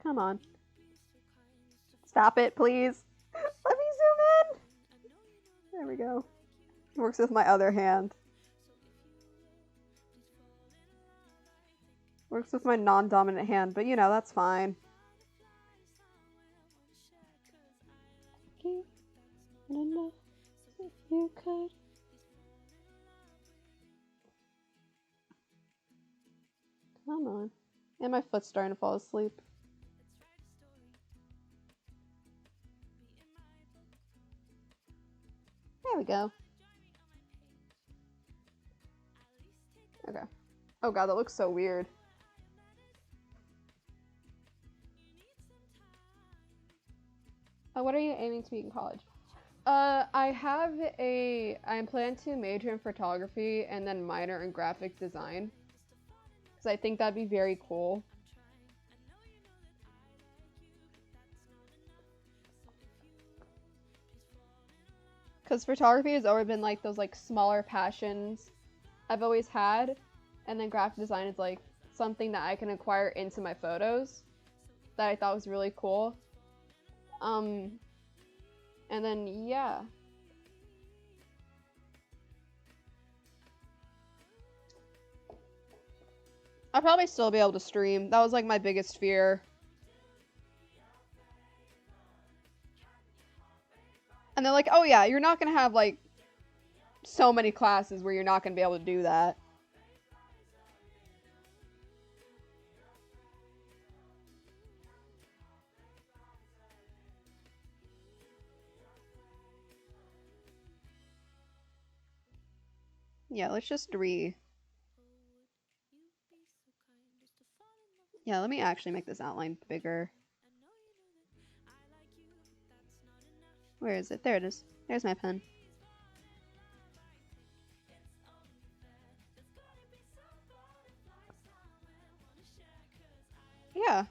Come on. Stop it, please. Let me zoom in. There we go. Works with my other hand. Works with my non-dominant hand, but you know, that's fine. Enough if you could. Come on. And my foot's starting to fall asleep. There we go. Okay. Oh god, that looks so weird. What are you aiming to be in college? I plan to major in photography and then minor in graphic design. Because I think that'd be very cool. Because photography has always been like those like smaller passions I've always had. And then graphic design is like something that I can acquire into my photos that I thought was really cool. And then, yeah. I'll probably still be able to stream. That was like my biggest fear. And they're like, oh yeah, you're not gonna have like so many classes where you're not gonna be able to do that. Yeah, let's just Yeah, let me actually make this outline bigger. Where is it? There it is. There's my pen. Yeah.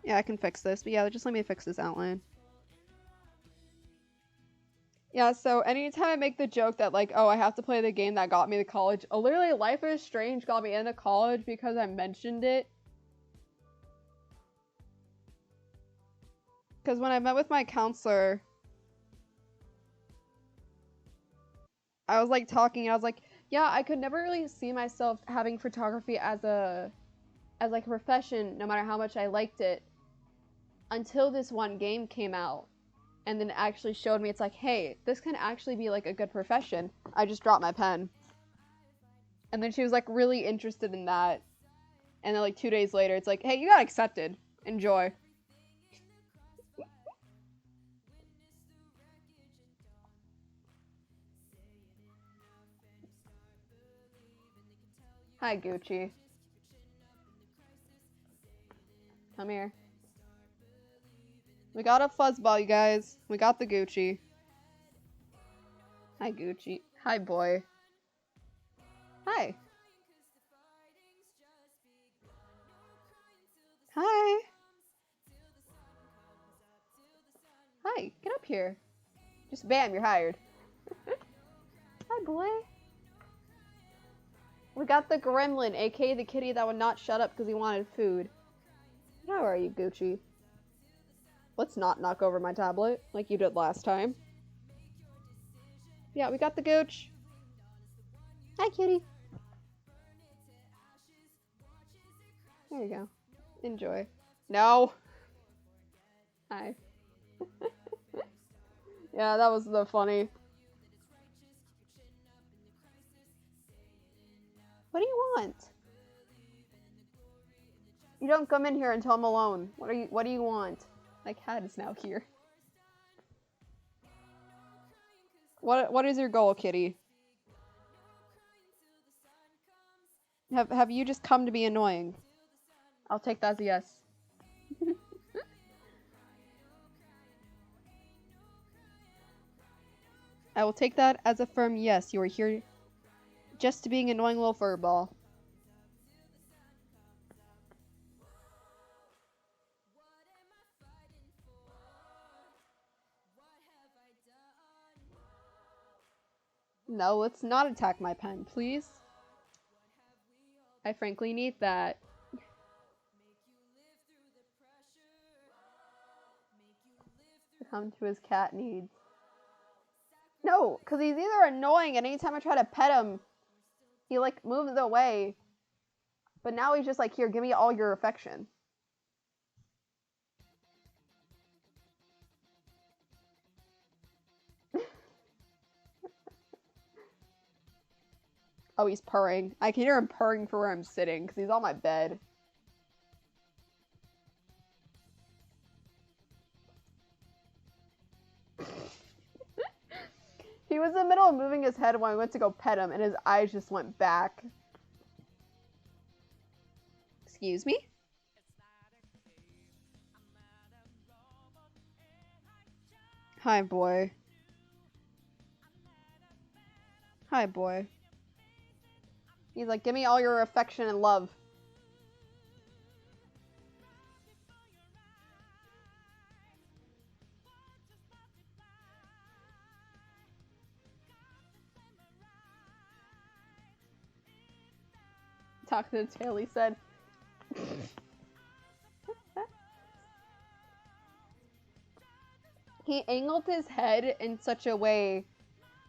Yeah, I can fix this. But yeah, just let me fix this outline. Yeah, so anytime I make the joke that, like, oh, I have to play the game that got me to college, literally, Life is Strange got me into college because I mentioned it. Because when I met with my counselor, I was, like, talking, and I was like, yeah, I could never really see myself having photography as like, a profession, no matter how much I liked it, until this one game came out. And then it actually showed me, it's like, hey, this can actually be, like, a good profession. I just dropped my pen. And then she was, like, really interested in that. And then, like, 2 days later, it's like, hey, you got accepted. Enjoy. Hi, Gucci. Come here. We got a fuzzball, you guys. We got the Gucci. Hi, Gucci. Hi, boy. Hi. Hi. Hi. Get up here. Just bam, you're hired. Hi, boy. We got the gremlin, aka the kitty that would not shut up because he wanted food. How are you, Gucci? Let's not knock over my tablet like you did last time. Yeah, we got the Gooch. Hi, kitty. There you go. Enjoy. No. Hi. Yeah, that was the funny. What do you want? You don't come in here until I'm alone. What do you want? My cat is now here. What is your goal, kitty? Have you just come to be annoying? I'll take that as a yes. I will take that as a firm yes. You are here just to being an annoying little furball. No, let's not attack my pen, please. I frankly need that. Come to his cat needs. No, because he's either annoying and anytime I try to pet him, he, like, moves away. But now he's just like, here, give me all your affection. Oh, he's purring. I can hear him purring for where I'm sitting, because he's on my bed. He was in the middle of moving his head when I went to go pet him, and his eyes just went back. Excuse me? Hi, boy. Hi, boy. He's like, give me all your affection and love. Talk to the tail, he said. He angled his head in such a way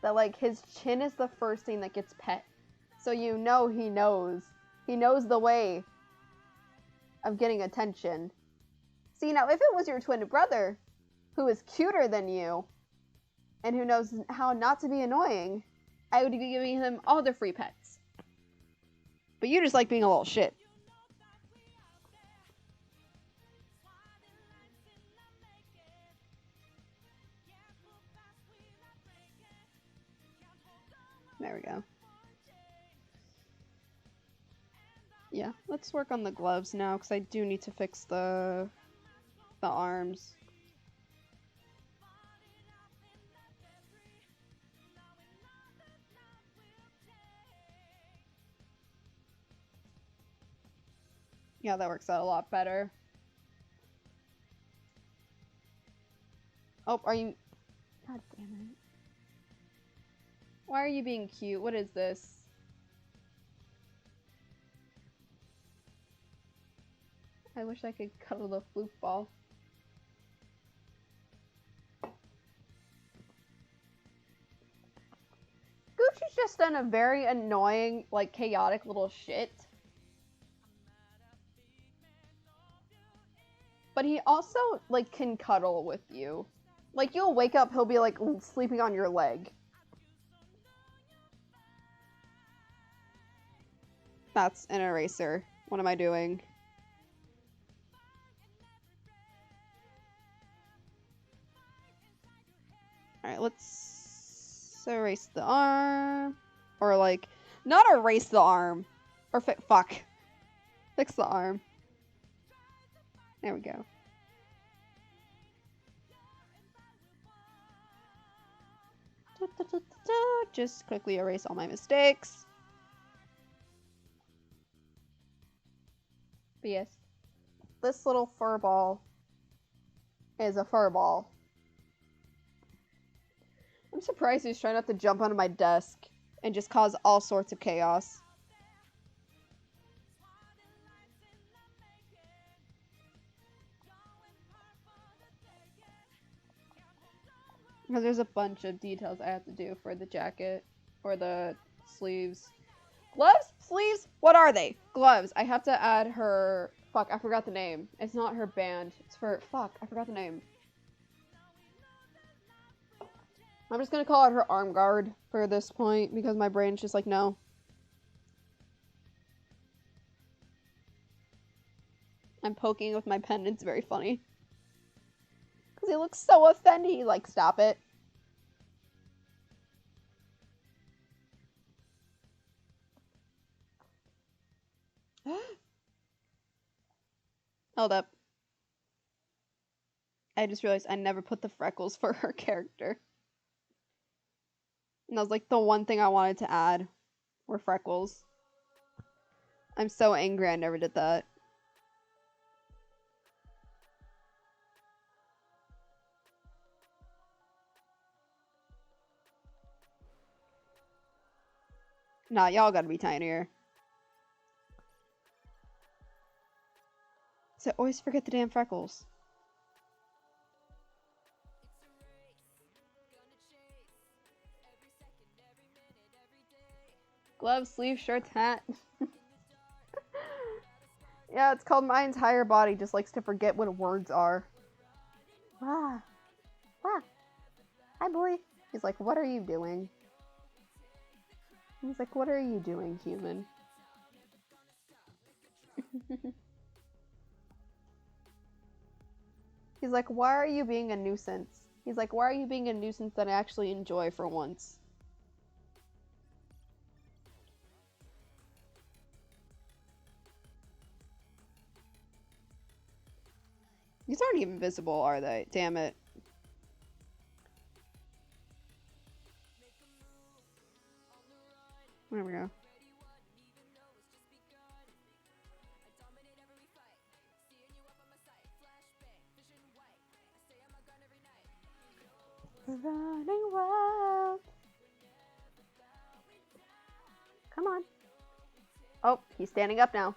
that, like, his chin is the first thing that gets pet. So you know he knows. He knows the way of getting attention. See, now, if it was your twin brother, who is cuter than you, and who knows how not to be annoying, I would be giving him all the free pets. But you just like being a little shit. There we go. Yeah, let's work on the gloves now, because I do need to fix the arms. Yeah, that works out a lot better. Oh, are you... God damn it. Why are you being cute? What is this? I wish I could cuddle the flute ball. Gucci's just done a very annoying, like, chaotic little shit. But he also, like, can cuddle with you. Like, you'll wake up, he'll be, like, sleeping on your leg. That's an eraser. What am I doing? Alright, let's erase the arm. Or, like, not erase the arm. Or fuck. Fix the arm. There we go. Just quickly erase all my mistakes. But yes, this little fur ball is a fur ball. I'm surprised he's trying not to jump onto my desk and just cause all sorts of chaos. Because there's a bunch of details I have to do for the jacket, or the sleeves. Gloves? Sleeves? What are they? Gloves. I have to add her... Fuck, I forgot the name. It's not her band. It's for... Fuck, I forgot the name. I'm just gonna call it her arm guard for this point, because my brain's just like, no. I'm poking with my pen, it's very funny. Because he looks so offended, he's like, stop it. Hold up. I just realized I never put the freckles for her character. And that was like the one thing I wanted to add were freckles. I'm so angry I never did that. Nah, y'all gotta be tinier. So I always forget the damn freckles. Gloves, sleeves, shirts, hat. Yeah, it's called my entire body just likes to forget what words are. Ah. Ah. Hi, boy. He's like, what are you doing? He's like, what are you doing, human? He's like, why are you being a nuisance? He's like, why are you being a nuisance that I actually enjoy for once? These aren't even visible, are they? Damn it. There we go. Running wild. Come on. Oh, he's standing up now.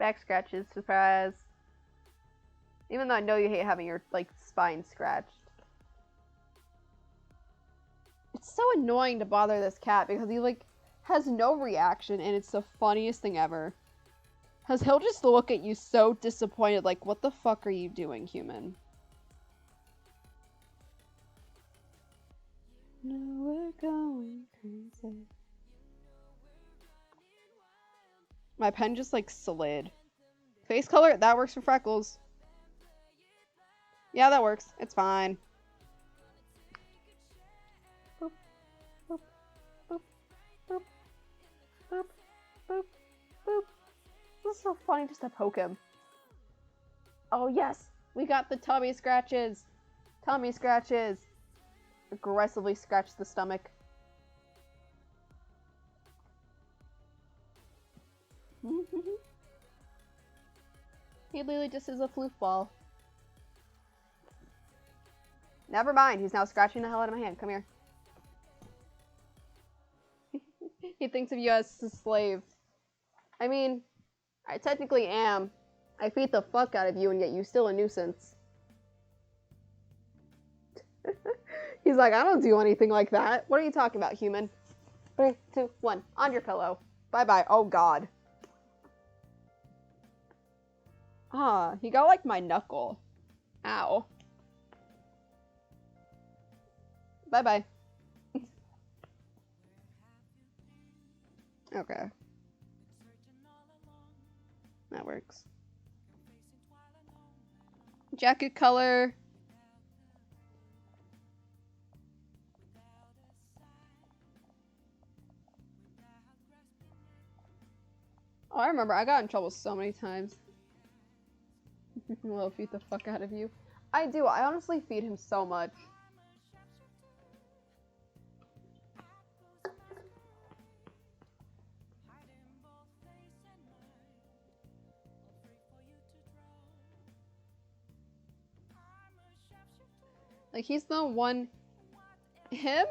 Back scratches, surprise. Even though I know you hate having your, like, spine scratched. It's so annoying to bother this cat because he, like, has no reaction and it's the funniest thing ever. Because he'll just look at you so disappointed, like, what the fuck are you doing, human? No, we're going crazy. My pen just, like, slid. Face color? That works for freckles. Yeah, that works. It's fine. Boop, boop, boop, boop, boop, boop, boop. This is so funny just to poke him. Oh, yes! We got the tummy scratches! Tummy scratches! Aggressively scratch the stomach. He literally just is a floof ball. Never mind, he's now scratching the hell out of my hand. Come here. He thinks of you as a slave. I mean, I technically am. I feed the fuck out of you and yet you're still a nuisance. He's like, I don't do anything like that. What are you talking about, human? 3, 2, 1. On your pillow. Bye-bye. Oh, God. Ah, he got, like, my knuckle. Ow. Bye-bye. Okay. That works. Jacket color. Oh, I remember. I got in trouble so many times. Well, feed the fuck out of you. I do. I honestly feed him so much. Like, he's the one... Him,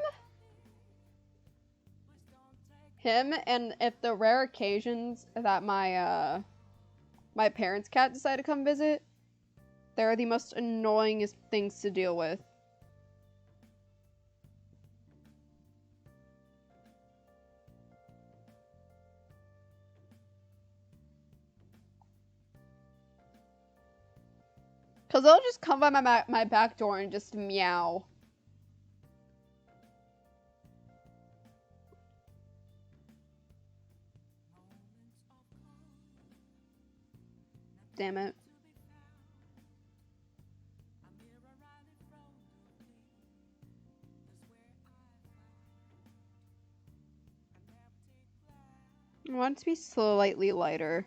and if the rare occasions that my, my parents' cat decide to come visit, they're the most annoyingest things to deal with. Because they'll just come by my back door and just meow. Damn it. I want it to be slightly lighter.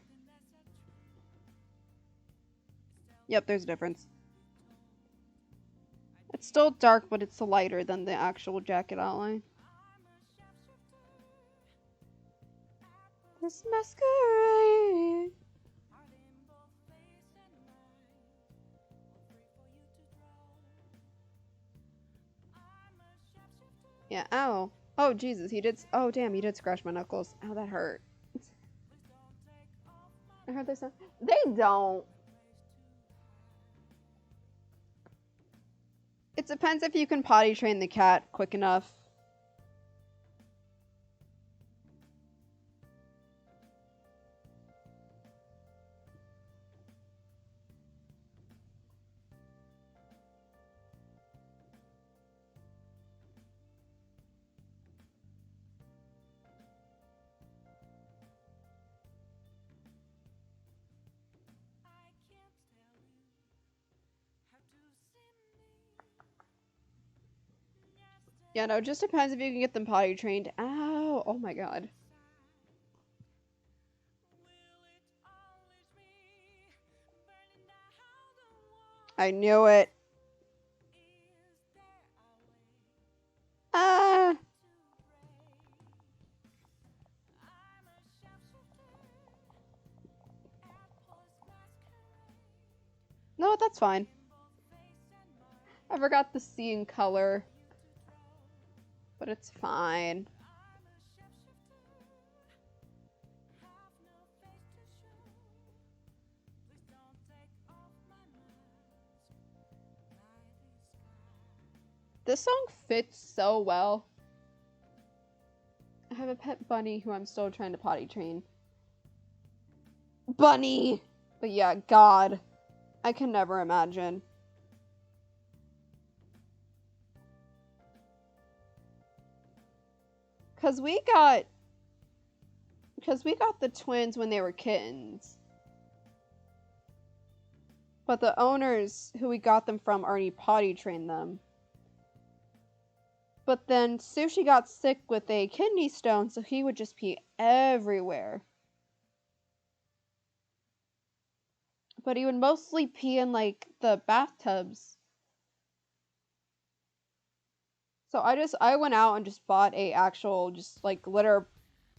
Yep, there's a difference. It's still dark, but it's lighter than the actual jacket outline. This masquerade. Yeah, ow. Oh, Jesus, he did. Oh, damn, he did scratch my knuckles. Ow, that hurt. I heard they said. They don't. It depends if you can potty train the cat quick enough. Yeah, no, it just depends if you can get them potty trained. Ow! Oh my god. I knew it. Ah! No, that's fine. I forgot the C in color. But it's fine. This song fits so well. I have a pet bunny who I'm still trying to potty train. Bunny! But yeah, God. I can never imagine. Because we got the twins when they were kittens. But the owners who we got them from already potty trained them. But then Sushi got sick with a kidney stone, so he would just pee everywhere. But he would mostly pee in, like, the bathtubs. So I went out and just bought a actual, just, like, litter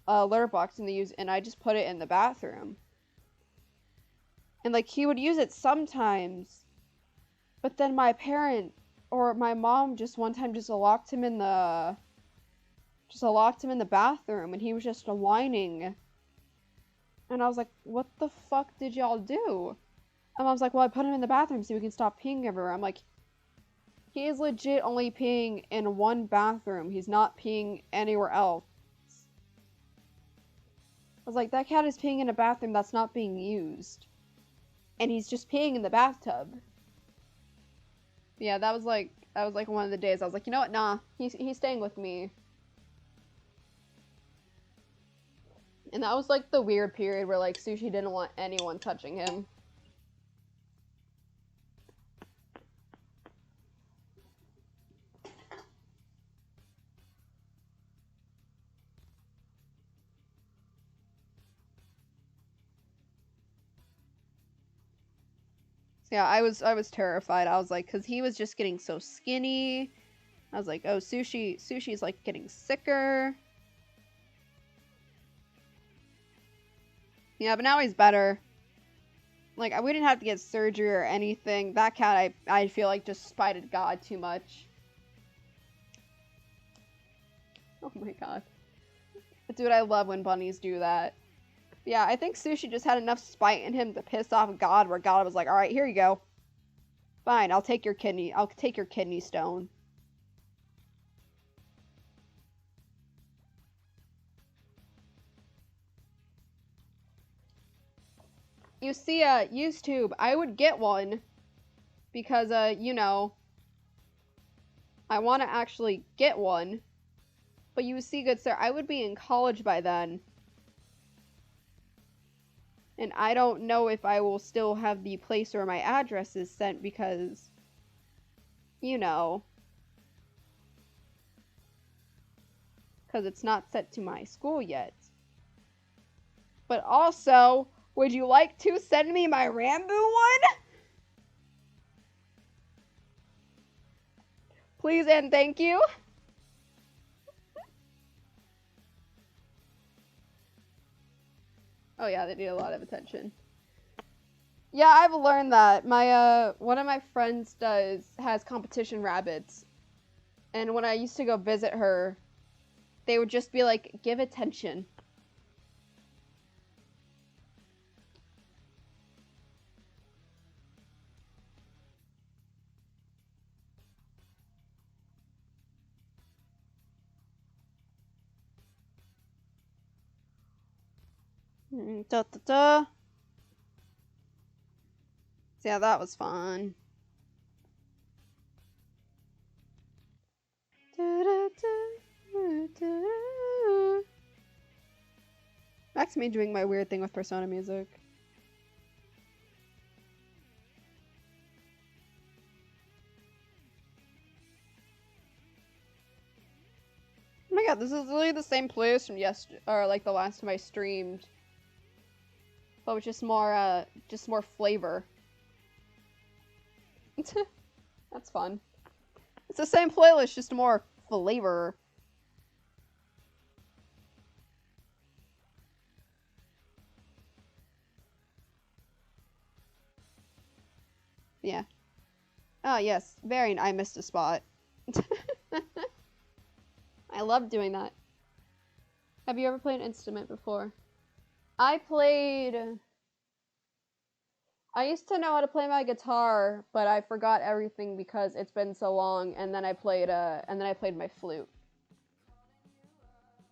box in the use, and I just put it in the bathroom. And, like, he would use it sometimes. But then my parent, or my mom, just one time just locked him in the bathroom, and he was just whining. And I was like, what the fuck did y'all do? And I was like, well, I put him in the bathroom so we can stop peeing everywhere. I'm like, he is legit only peeing in one bathroom. He's not peeing anywhere else. I was like, that cat is peeing in a bathroom that's not being used. And he's just peeing in the bathtub. Yeah, that was like one of the days I was like, you know what, nah, he's staying with me. And that was like the weird period where like Sushi didn't want anyone touching him. So yeah, I was terrified. I was like, cause he was just getting so skinny. I was like, oh, Sushi's like getting sicker. Yeah, but now he's better. Like, we didn't have to get surgery or anything. That cat, I feel like, just spited God too much. Oh my god. Dude, I love when bunnies do that. Yeah, I think Sushi just had enough spite in him to piss off God, where God was like, alright, here you go. Fine, I'll take your kidney stone. You see, YouTube, I would get one. Because, you know, I want to actually get one. But you see, good sir, I would be in college by then. And I don't know if I will still have the place where my address is sent because, you know, because it's not set to my school yet. But also, would you like to send me my Rambo one? Please and thank you. Oh yeah, they need a lot of attention. Yeah, I've learned that. My one of my friends has competition rabbits. And when I used to go visit her, they would just be like, give attention. Da, da, da. So yeah, that was fun. Back to me doing my weird thing with Persona music. Oh my god, this is literally the same playlist from yesterday, or like the last time I streamed. But with just more flavor. That's fun. It's the same playlist, just more flavor. Yeah. Oh, yes. I missed a spot. I love doing that. Have you ever played an instrument before? I I used to know how to play my guitar, but I forgot everything because it's been so long, and then I played my flute,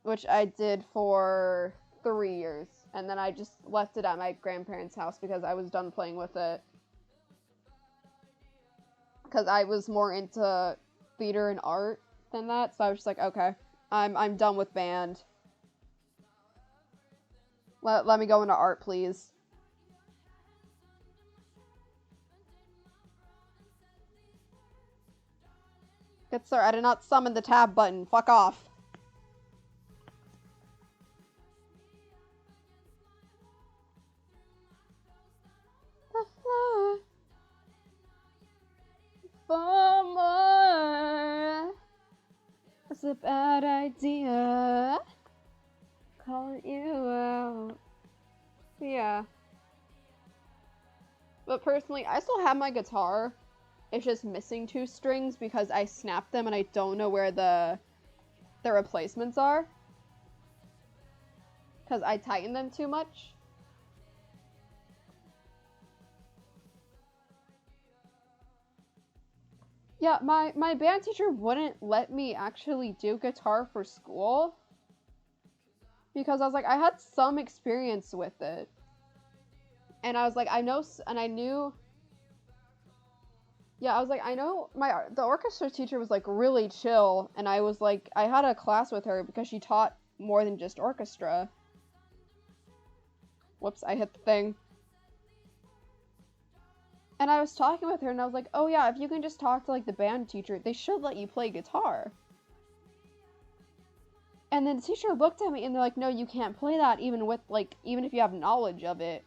which I did for 3 years, and then I just left it at my grandparents' house because I was done playing with it. Because I was more into theater and art than that, so I was just like, okay, I'm done with band. Let me go into art, please. Good sir, I did not summon the tab button. Fuck off. The floor for more. It's a bad idea. Calling you out. Yeah. But personally, I still have my guitar. It's just missing 2 strings because I snapped them and I don't know where the replacements are. Because I tightened them too much. Yeah, my band teacher wouldn't let me actually do guitar for school. Because I was like, I had some experience with it. And I was like, I know, and I knew... Yeah, I was like, I know the orchestra teacher was like really chill, and I was like, I had a class with her because she taught more than just orchestra. Whoops, I hit the thing. And I was talking with her, and I was like, oh yeah, if you can just talk to like the band teacher, they should let you play guitar. And then the teacher looked at me, and they're like, no, you can't play that even if you have knowledge of it.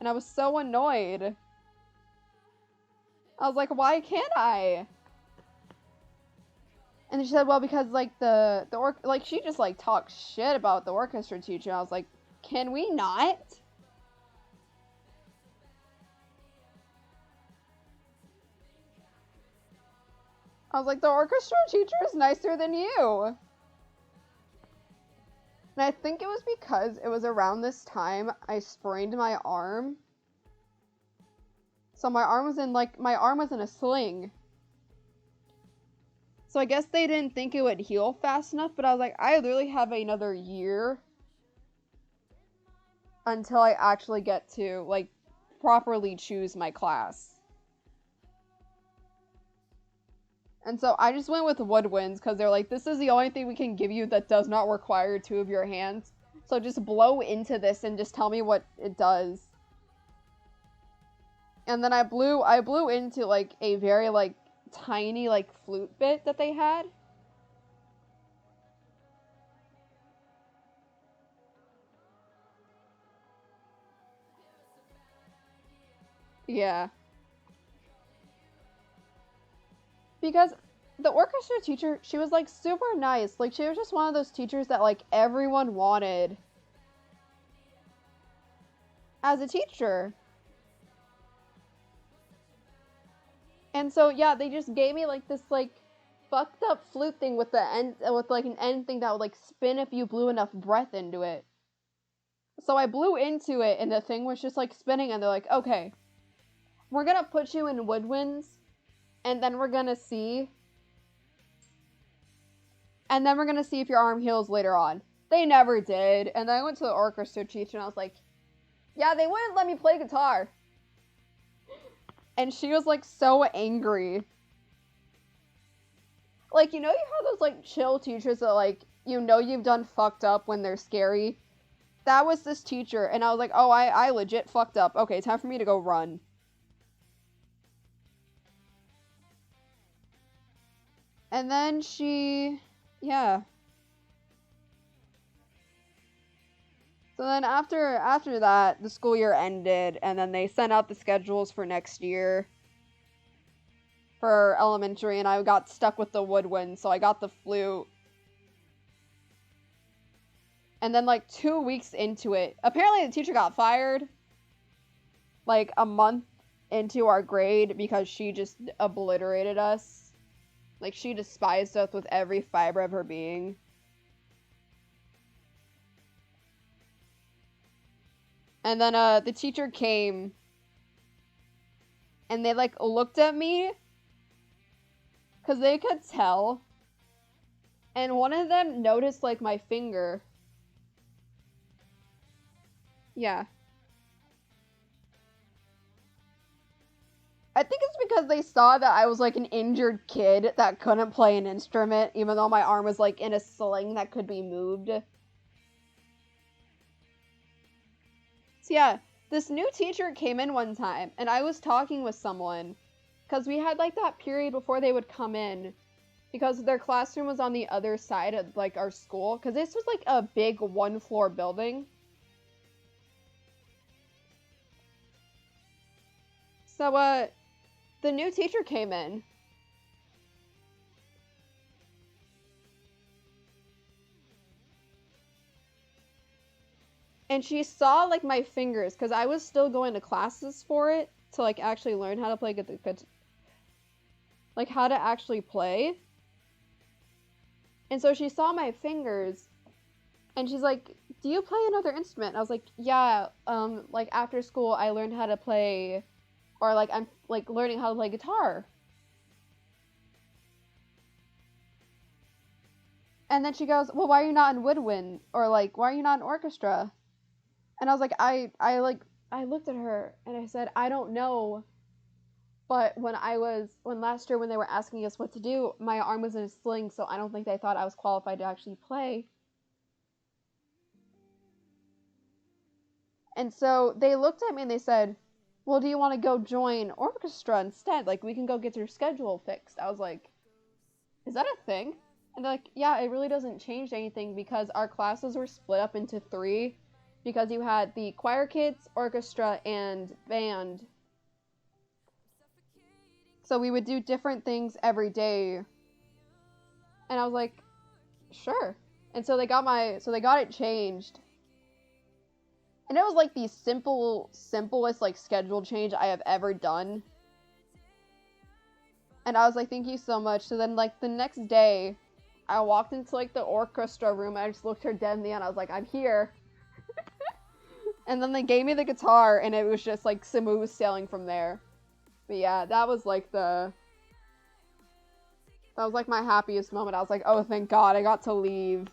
And I was so annoyed. I was like, why can't I? And then she said, well, because, like, she just, like, talked shit about the orchestra teacher. I was like, can we not? I was like, the orchestra teacher is nicer than you. And I think it was because it was around this time I sprained my arm. So my arm was in a sling. So I guess they didn't think it would heal fast enough, but I was like, I literally have another year until I actually get to, like, properly choose my class. And so I just went with woodwinds, because they're like, this is the only thing we can give you that does not require 2 of your hands. So just blow into this and just tell me what it does. And then I blew into, like, a very, like, tiny, like, flute bit that they had. Yeah. Because the orchestra teacher, she was, like, super nice. Like, she was just one of those teachers that, like, everyone wanted as a teacher. And so, yeah, they just gave me, like, this, like, fucked up flute thing with like, an end thing that would, like, spin if you blew enough breath into it. So I blew into it, and the thing was just, like, spinning, and they're like, okay, we're gonna put you in woodwinds, and then we're gonna see if your arm heals later on. They never did, and then I went to the orchestra teacher, and I was like, yeah, they wouldn't let me play guitar. And she was, like, so angry. Like, you know, you have those, like, chill teachers that, like, you know you've done fucked up when they're scary? That was this teacher, and I was like, oh, I legit fucked up. Okay, time for me to go run. And then yeah. So then after that, the school year ended, and then they sent out the schedules for next year for elementary, and I got stuck with the woodwind, so I got the flute. And then, like, 2 weeks into it, apparently the teacher got fired, like, a month into our grade because she just obliterated us. Like, she despised us with every fiber of her being. And then, the teacher came and they like looked at me because they could tell, and one of them noticed like my finger. Yeah. I think it's because they saw that I was like an injured kid that couldn't play an instrument, even though my arm was like in a sling that could be moved. So yeah, this new teacher came in one time, and I was talking with someone, because we had like that period before they would come in, because their classroom was on the other side of like our school, because this was like a big 1-floor building. So, the new teacher came in. And she saw, like, my fingers, because I was still going to classes for it, to, like, actually learn how to play like, how to actually play. And so she saw my fingers, and she's like, do you play another instrument? And I was like, yeah, like, after school, I learned how to play, or, like, I'm, like, learning how to play guitar. And then she goes, well, why are you not in woodwind? Or, like, why are you not in orchestra? And I was like, I looked at her, and I said, I don't know. But when last year when they were asking us what to do, my arm was in a sling, so I don't think they thought I was qualified to actually play. And so they looked at me and they said, well, do you want to go join orchestra instead? Like, we can go get your schedule fixed. I was like, is that a thing? And they're like, yeah, it really doesn't change anything because our classes were split up into 3 because you had the choir kids, orchestra, and band. So we would do different things every day. And I was like, sure. And so they got it changed. And it was like the simplest like schedule change I have ever done. And I was like, thank you so much. So then like the next day, I walked into like the orchestra room. And I just looked her dead in the eye. And I was like, I'm here. And then they gave me the guitar, and it was just like smooth sailing from there. But yeah, that was like my happiest moment. I was like, oh, thank God, I got to leave.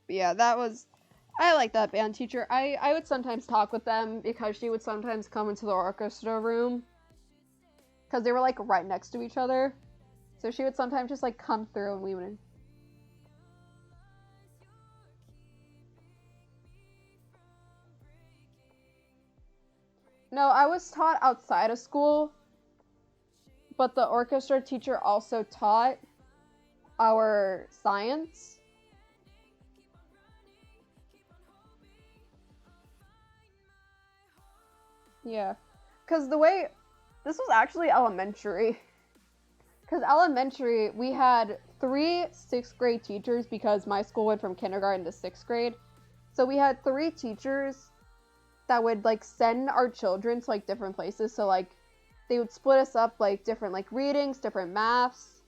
But yeah, I like that band teacher. I would sometimes talk with them because she would sometimes come into the orchestra room. Because they were like right next to each other. So she would sometimes just like come through and we would... No, I was taught outside of school. But the orchestra teacher also taught our science. Yeah. Because this was actually elementary. Because elementary, we had 3 6th grade teachers because my school went from kindergarten to 6th grade. So we had 3 teachers that would like send our children to like different places. So like they would split us up like different like readings, different maths.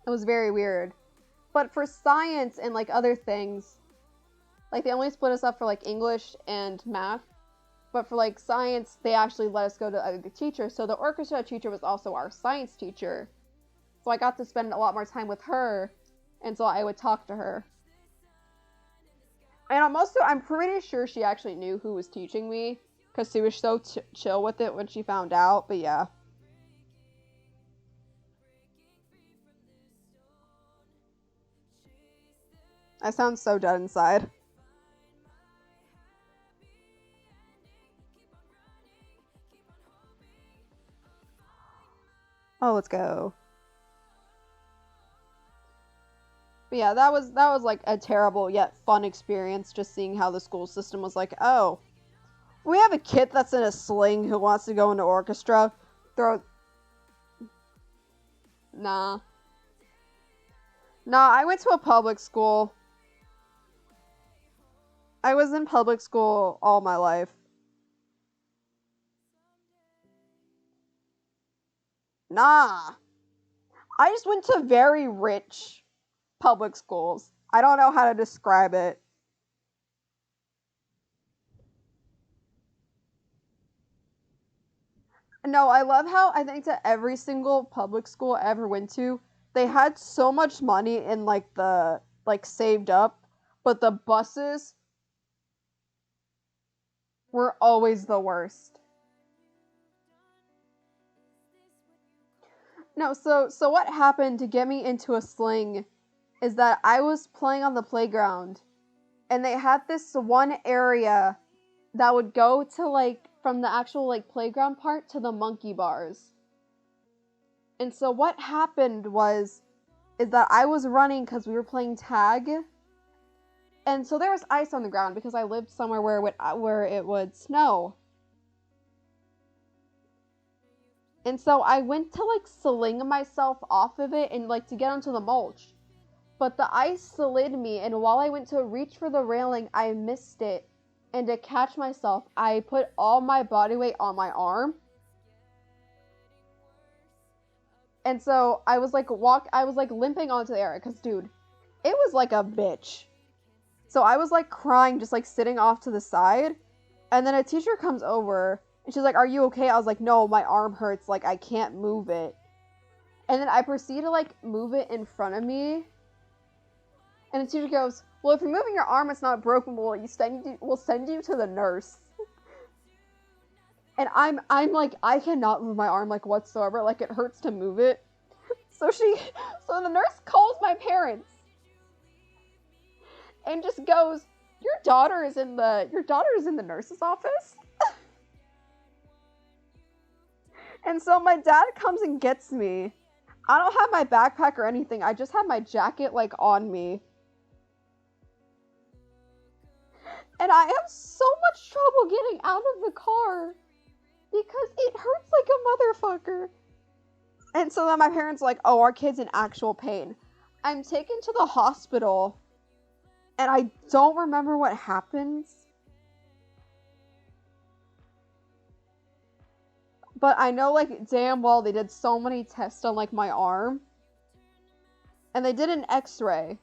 It was very weird. But for science and like other things, like they only split us up for like English and math. But for like science, they actually let us go to other teachers. So the orchestra teacher was also our science teacher. So I got to spend a lot more time with her. And so I would talk to her. And I'm pretty sure she actually knew who was teaching me. Because she was so chill with it when she found out. But yeah. I sound so dead inside. Oh, let's go. But yeah, that was like a terrible yet fun experience, just seeing how the school system was like, oh, we have a kid that's in a sling who wants to go into orchestra. Nah. Nah, I went to a public school. I was in public school all my life. Nah. I just went to very rich public schools. I don't know how to describe it. No, I love how I think that every single public school I ever went to, they had so much money in like the like saved up, but the buses were always the worst. No, so what happened to get me into a sling is that I was playing on the playground and they had this one area that would go to like from the actual like playground part to the monkey bars. And so what happened was is that I was running cuz we were playing tag. And so there was ice on the ground because I lived somewhere where it would snow. And so I went to like sling myself off of it and like to get onto the mulch. But the ice slid me, and while I went to reach for the railing, I missed it. And to catch myself, I put all my body weight on my arm. And so I was like limping onto the area, cause dude, it was like a bitch. So I was like crying, just like sitting off to the side. And then a teacher comes over and she's like, "Are you okay?" I was like, "No, my arm hurts, like I can't move it." And then I proceed to like move it in front of me. And the teacher goes, "Well, if you're moving your arm, it's not broken. We'll send you to the nurse." And I'm like, I cannot move my arm like whatsoever. Like it hurts to move it. So so the nurse calls my parents and just goes, your daughter is in the nurse's office." And so my dad comes and gets me. I don't have my backpack or anything. I just have my jacket like on me. And I have so much trouble getting out of the car because it hurts like a motherfucker. And so then my parents are like, "Oh, our kid's in actual pain." I'm taken to the hospital and I don't remember what happens. But I know like damn well they did so many tests on like my arm. And they did an x-ray.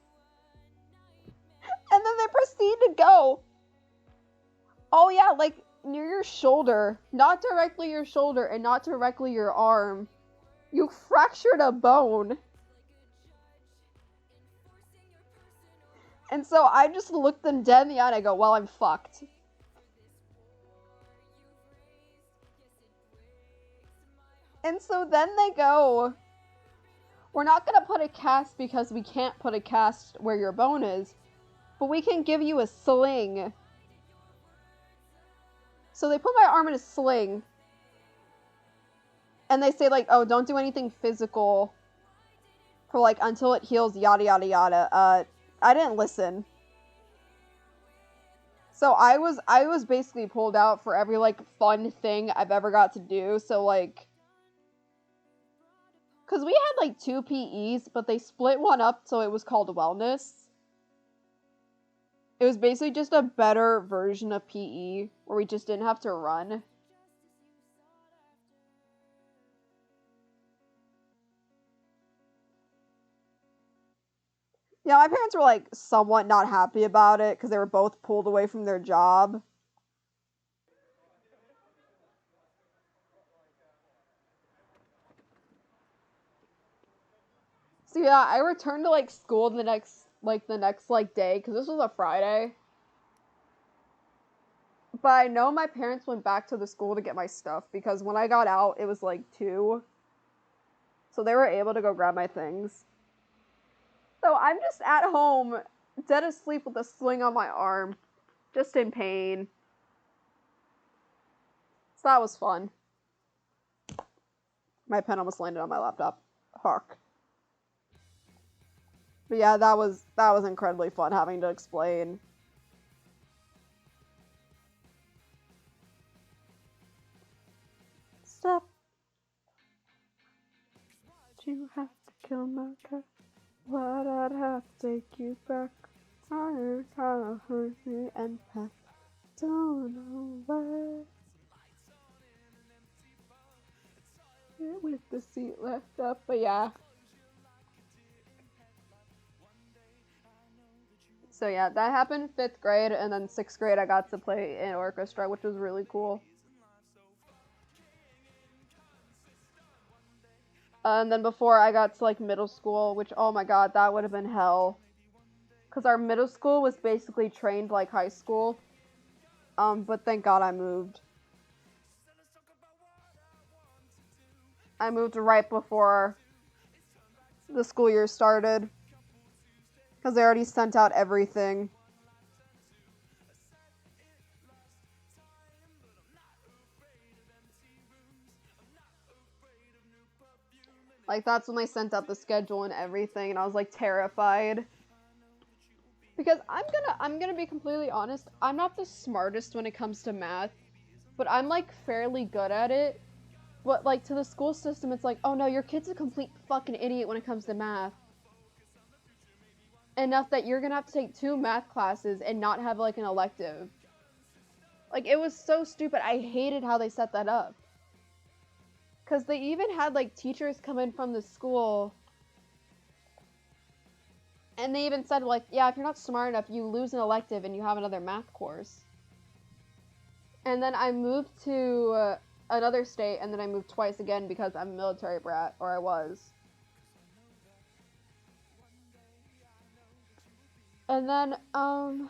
And then they proceed to go, "Oh yeah, like near your shoulder, not directly your shoulder and not directly your arm, you fractured a bone." And so I just looked them dead in the eye and I go, "Well, I'm fucked." And so then they go, "We're not going to put a cast because we can't put a cast where your bone is, but we can give you a sling." So they put my arm in a sling. And they say like, "Oh, don't do anything physical for like until it heals, yada yada yada." I didn't listen. So I was basically pulled out for every like fun thing I've ever got to do. So like, cause we had like 2 PEs, but they split one up so it was called wellness. It was basically just a better version of PE where we just didn't have to run. Yeah, my parents were like somewhat not happy about it because they were both pulled away from their job. So yeah, I returned to like school the next like day because this was a Friday. But I know my parents went back to the school to get my stuff because when I got out, it was like 2. So they were able to go grab my things. So I'm just at home, dead asleep with a sling on my arm, just in pain. So that was fun. My pen almost landed on my laptop. Fuck. But yeah, that was incredibly fun having to explain. Stop. You have to kill my cat. What I'd have to take you back Higher, trying to hurt me and pass. Don't know why. With the seat left up, but yeah. So yeah, that happened in 5th grade, and then 6th grade I got to play in orchestra, which was really cool. And then before I got to like middle school, which oh my god, that would have been hell. Cause our middle school was basically trained like high school. But thank God I moved. I moved right before the school year started. Cause they already sent out everything. Like that's when they sent out the schedule and everything, and I was like terrified. Because I'm gonna be completely honest, I'm not the smartest when it comes to math, but I'm like fairly good at it. But like to the school system, it's like, oh no, your kid's a complete fucking idiot when it comes to math. Enough that you're gonna have to take 2 math classes and not have like an elective. Like it was so stupid. I hated how they set that up. Cause they even had like teachers come in from the school. And they even said, like, yeah, if you're not smart enough, you lose an elective and you have another math course. And then I moved to another state, and then I moved twice again because I'm a military brat, or I was. And then, I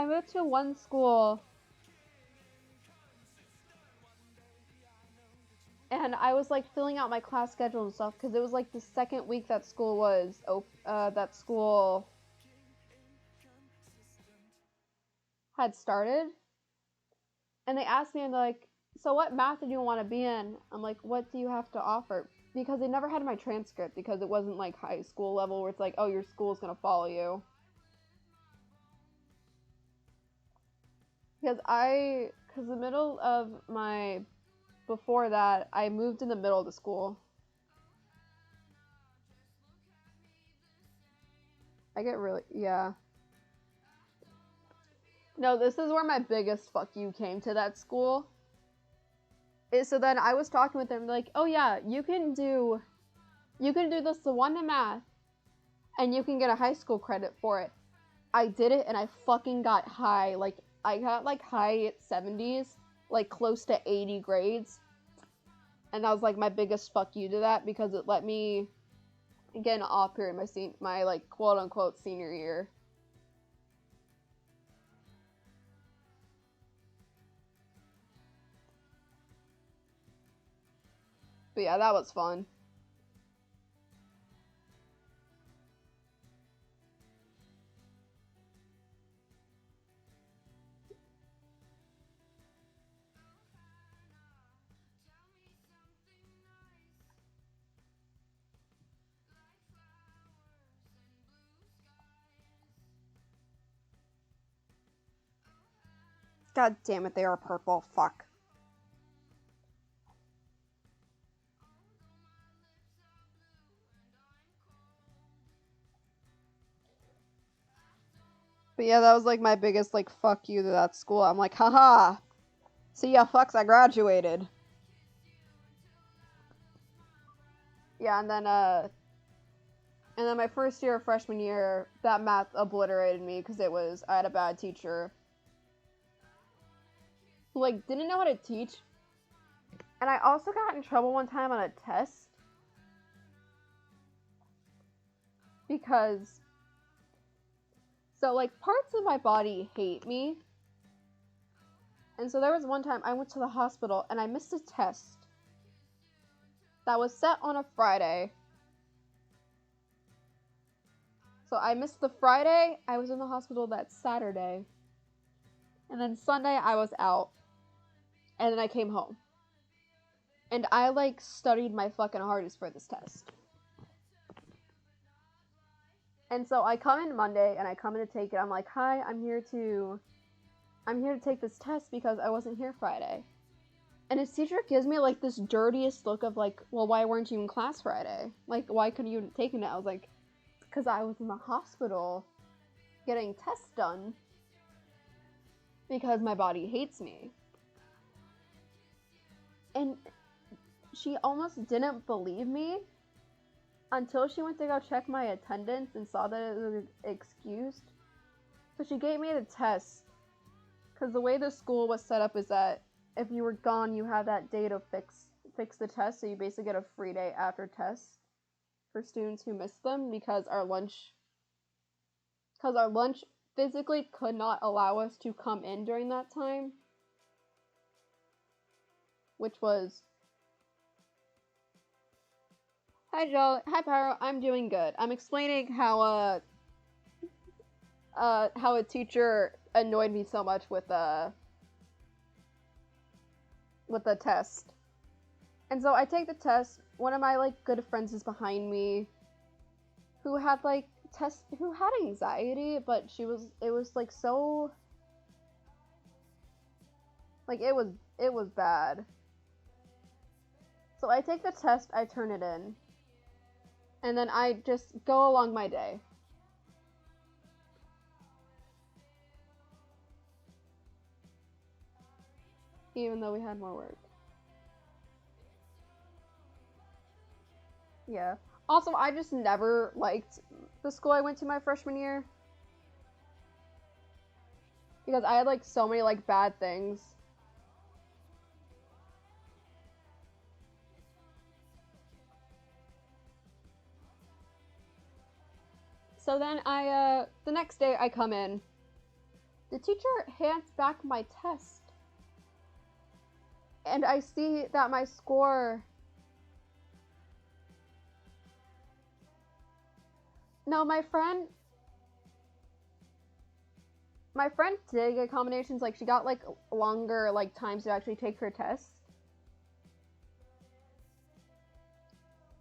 moved to one school, and I was, like, filling out my class schedule and stuff, because it was, like, the second week that school was, that school had started. And they asked me, and they're like, so what math did you want to be in? I'm like, what do you have to offer? Because they never had my transcript, because it wasn't, like, high school level, where it's like, oh, your school's gonna follow you. Because the middle of my, before that, I moved in the middle of the school. I get really, yeah. No, this is where my biggest fuck you came to that school. So then I was talking with them, like, oh yeah, you can do this one to math, and you can get a high school credit for it. I did it, and I fucking got high, like, I got, like, high 70s, like, close to 80 grades. And that was, like, my biggest fuck you to that, because it let me get an off period my like, quote-unquote senior year. But yeah, that was fun. God damn it, they are purple. Fuck. But yeah, that was like my biggest like fuck you to that school. I'm like, haha. See ya fucks, I graduated. Yeah, and then my first year of freshman year, that math obliterated me because I had a bad teacher who like didn't know how to teach. And I also got in trouble one time on a test because so like parts of my body hate me. And so there was one time I went to the hospital and I missed a test that was set on a Friday. So I missed the Friday, I was in the hospital that Saturday. And then Sunday I was out. And then I came home. And I like studied my fucking hardest for this test. And so I come in Monday and I come in to take it. I'm like, hi, I'm here to take this test because I wasn't here Friday. And his teacher gives me like this dirtiest look of like, well, why weren't you in class Friday? Like, why couldn't you have taken it? I was like, because I was in the hospital getting tests done because my body hates me. And she almost didn't believe me until she went to go check my attendance and saw that it was excused. So she gave me the test, because the way the school was set up is that if you were gone, you had that day to fix the test, so you basically get a free day after tests for students who missed them, because our lunch physically could not allow us to come in during that time, which was... Hi Joe, hi Pyro, I'm doing good. I'm explaining how a teacher annoyed me so much with the test. And so I take the test. One of my like good friends is behind me, who had anxiety, but it was like so, like it was bad. So I take the test, I turn it in, and then I just go along my day. Even though we had more work. Yeah. Also, I just never liked the school I went to my freshman year, because I had like so many like bad things. So then the next day I come in. The teacher hands back my test. And I see that my score... No, my friend did get accommodations. Like, she got, like, longer, like, times to actually take her test.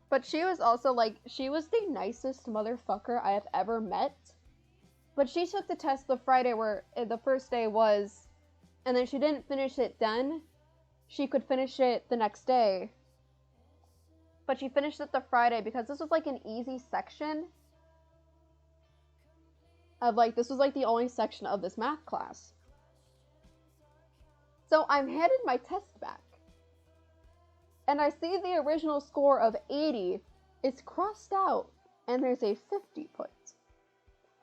But she was also, like, she was the nicest motherfucker I have ever met. But she took the test the Friday where the first day was, and then she didn't finish it then. She could finish it the next day. But she finished it the Friday because this was, like, an easy section. Of, like, this was, like, the only section of this math class. So I'm handed my test back. And I see the original score of 80 is crossed out, and there's a 50 put.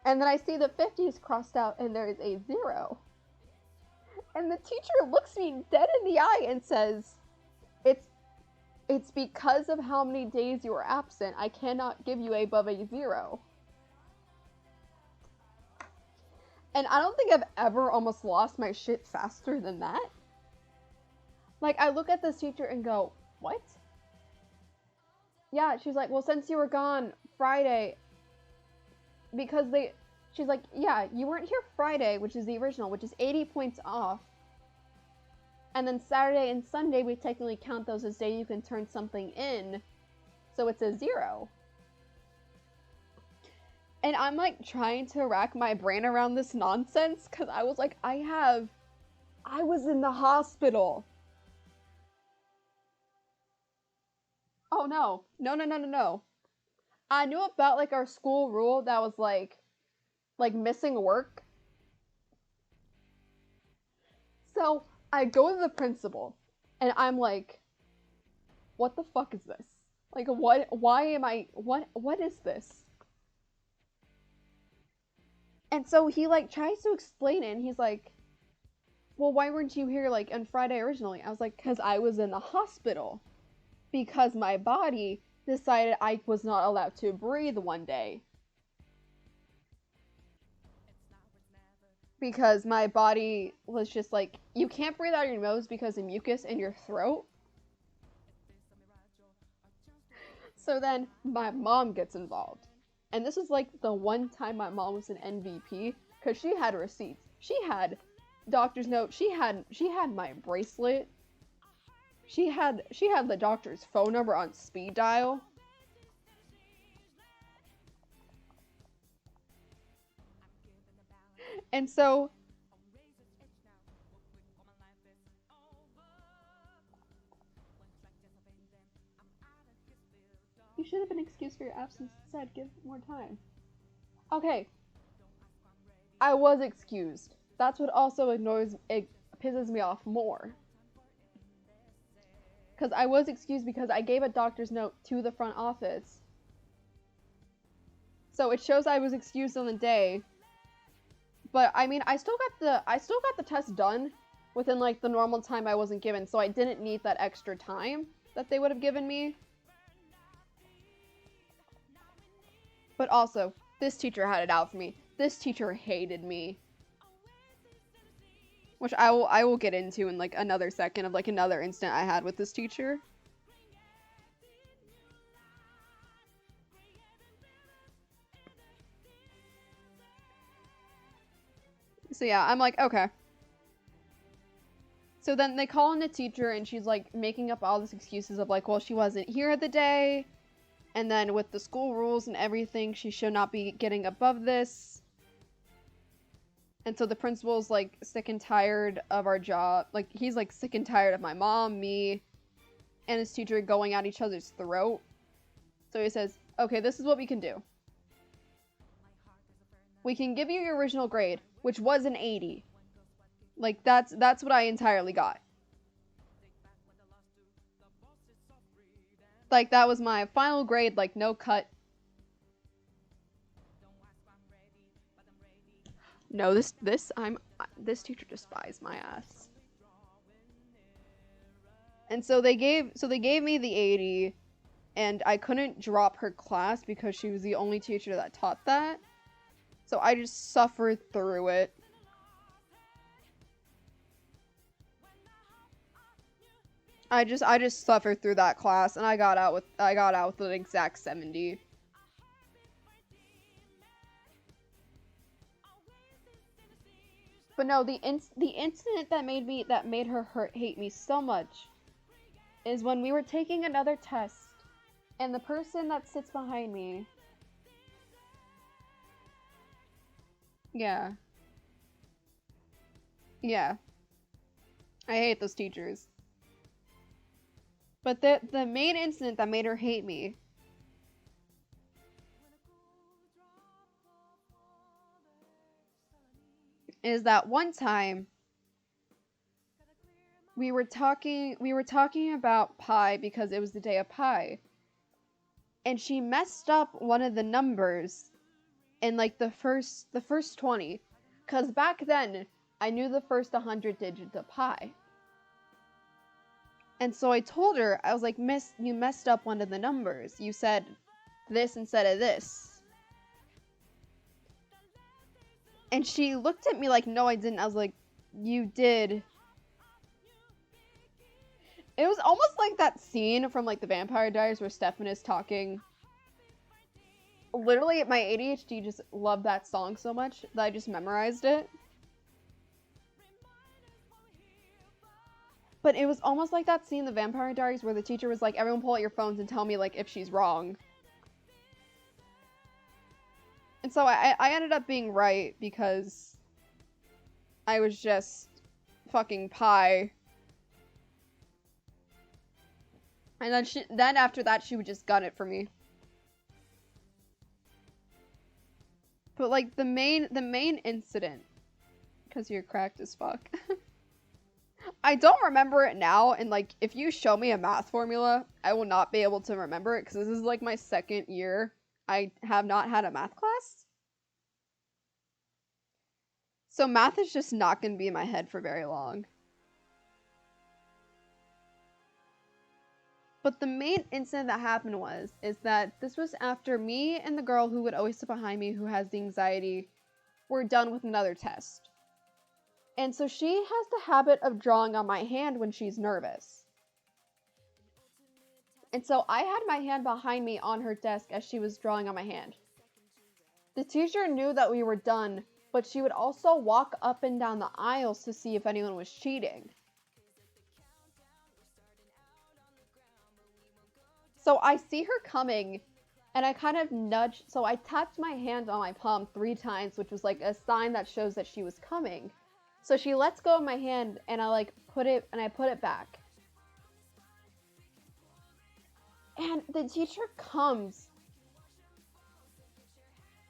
And then I see the 50 is crossed out, and there is a 0. And the teacher looks me dead in the eye and says, it's because of how many days you were absent, I cannot give you above a 0. And I don't think I've ever almost lost my shit faster than that. Like, I look at this teacher and go, what? Yeah, she's like, well, since you were gone Friday, because she's like, yeah, you weren't here Friday, which is the original, which is 80 points off. And then Saturday and Sunday, we technically count those as day you can turn something in. So it's a 0. And I'm like trying to rack my brain around this nonsense, because I was like, I was in the hospital. Oh no. No. I knew about like our school rule that was like missing work. So I go to the principal and I'm like, what the fuck is this? Like, what is this? And so he like tries to explain it, and he's like, well, why weren't you here like on Friday originally? I was like, because I was in the hospital. Because my body decided I was not allowed to breathe one day. Because my body was just like, you can't breathe out your nose because of mucus in your throat. So then my mom gets involved. And this is like the one time my mom was an MVP, because she had receipts. She had doctor's note. She had my bracelet. She had the doctor's phone number on speed dial. And so you should have been excused for your absence instead. Give more time. Okay, I was excused. That's what also it pisses me off more. Because I was excused because I gave a doctor's note to the front office. So it shows I was excused on the day. But I mean, I still got the test done within like the normal time I wasn't given, so I didn't need that extra time that they would have given me. But also, this teacher had it out for me. This teacher hated me. Which I will get into in like another second of like another incident I had with this teacher. So yeah, I'm like, okay. So then they call in the teacher and she's like making up all these excuses of like, well, she wasn't here the day. And then with the school rules and everything, she should not be getting above this. And so the principal's like sick and tired of our job. Like he's like sick and tired of my mom, me, and his teacher going at each other's throat. So he says, okay, this is what we can do. We can give you your original grade, which was an 80. Like that's what I entirely got. Like that was my final grade, like no cut. No, this teacher despised my ass. And so they gave me the 80, and I couldn't drop her class because she was the only teacher that taught that. So I just suffered through it. I just suffered through that class, and I got out with an exact 70. But no, the incident that made her hate me so much is when we were taking another test, and the person that sits behind me. Yeah. Yeah. I hate those teachers. But the main incident that made her hate me is that one time we were talking about pi because it was the day of pi. And she messed up one of the numbers in like the first 20, cuz back then I knew the first 100 digits of pi. And so I told her, I was like, "Miss, you messed up one of the numbers. You said this instead of this." And she looked at me like, "No, I didn't." I was like, "You did." It was almost like that scene from like the Vampire Diaries where Stefan is talking. Literally, my ADHD just loved that song so much that I just memorized it. But it was almost like that scene in the Vampire Diaries where the teacher was like, "Everyone pull out your phones and tell me like if she's wrong." And so I ended up being right because I was just fucking pi. And then after that she would just gun it for me. But like the main incident, because you're cracked as fuck. I don't remember it now, and like if you show me a math formula, I will not be able to remember it because this is like my second year I have not had a math class. So math is just not going to be in my head for very long. But the main incident that happened is that this was after me and the girl who would always sit behind me who has the anxiety were done with another test. And so she has the habit of drawing on my hand when she's nervous. And so I had my hand behind me on her desk as she was drawing on my hand. The teacher knew that we were done, but she would also walk up and down the aisles to see if anyone was cheating. So I see her coming, and I kind of nudged, so I tapped my hand on my palm 3 times, which was like a sign that shows that she was coming. So she lets go of my hand, and I put it back. And the teacher comes,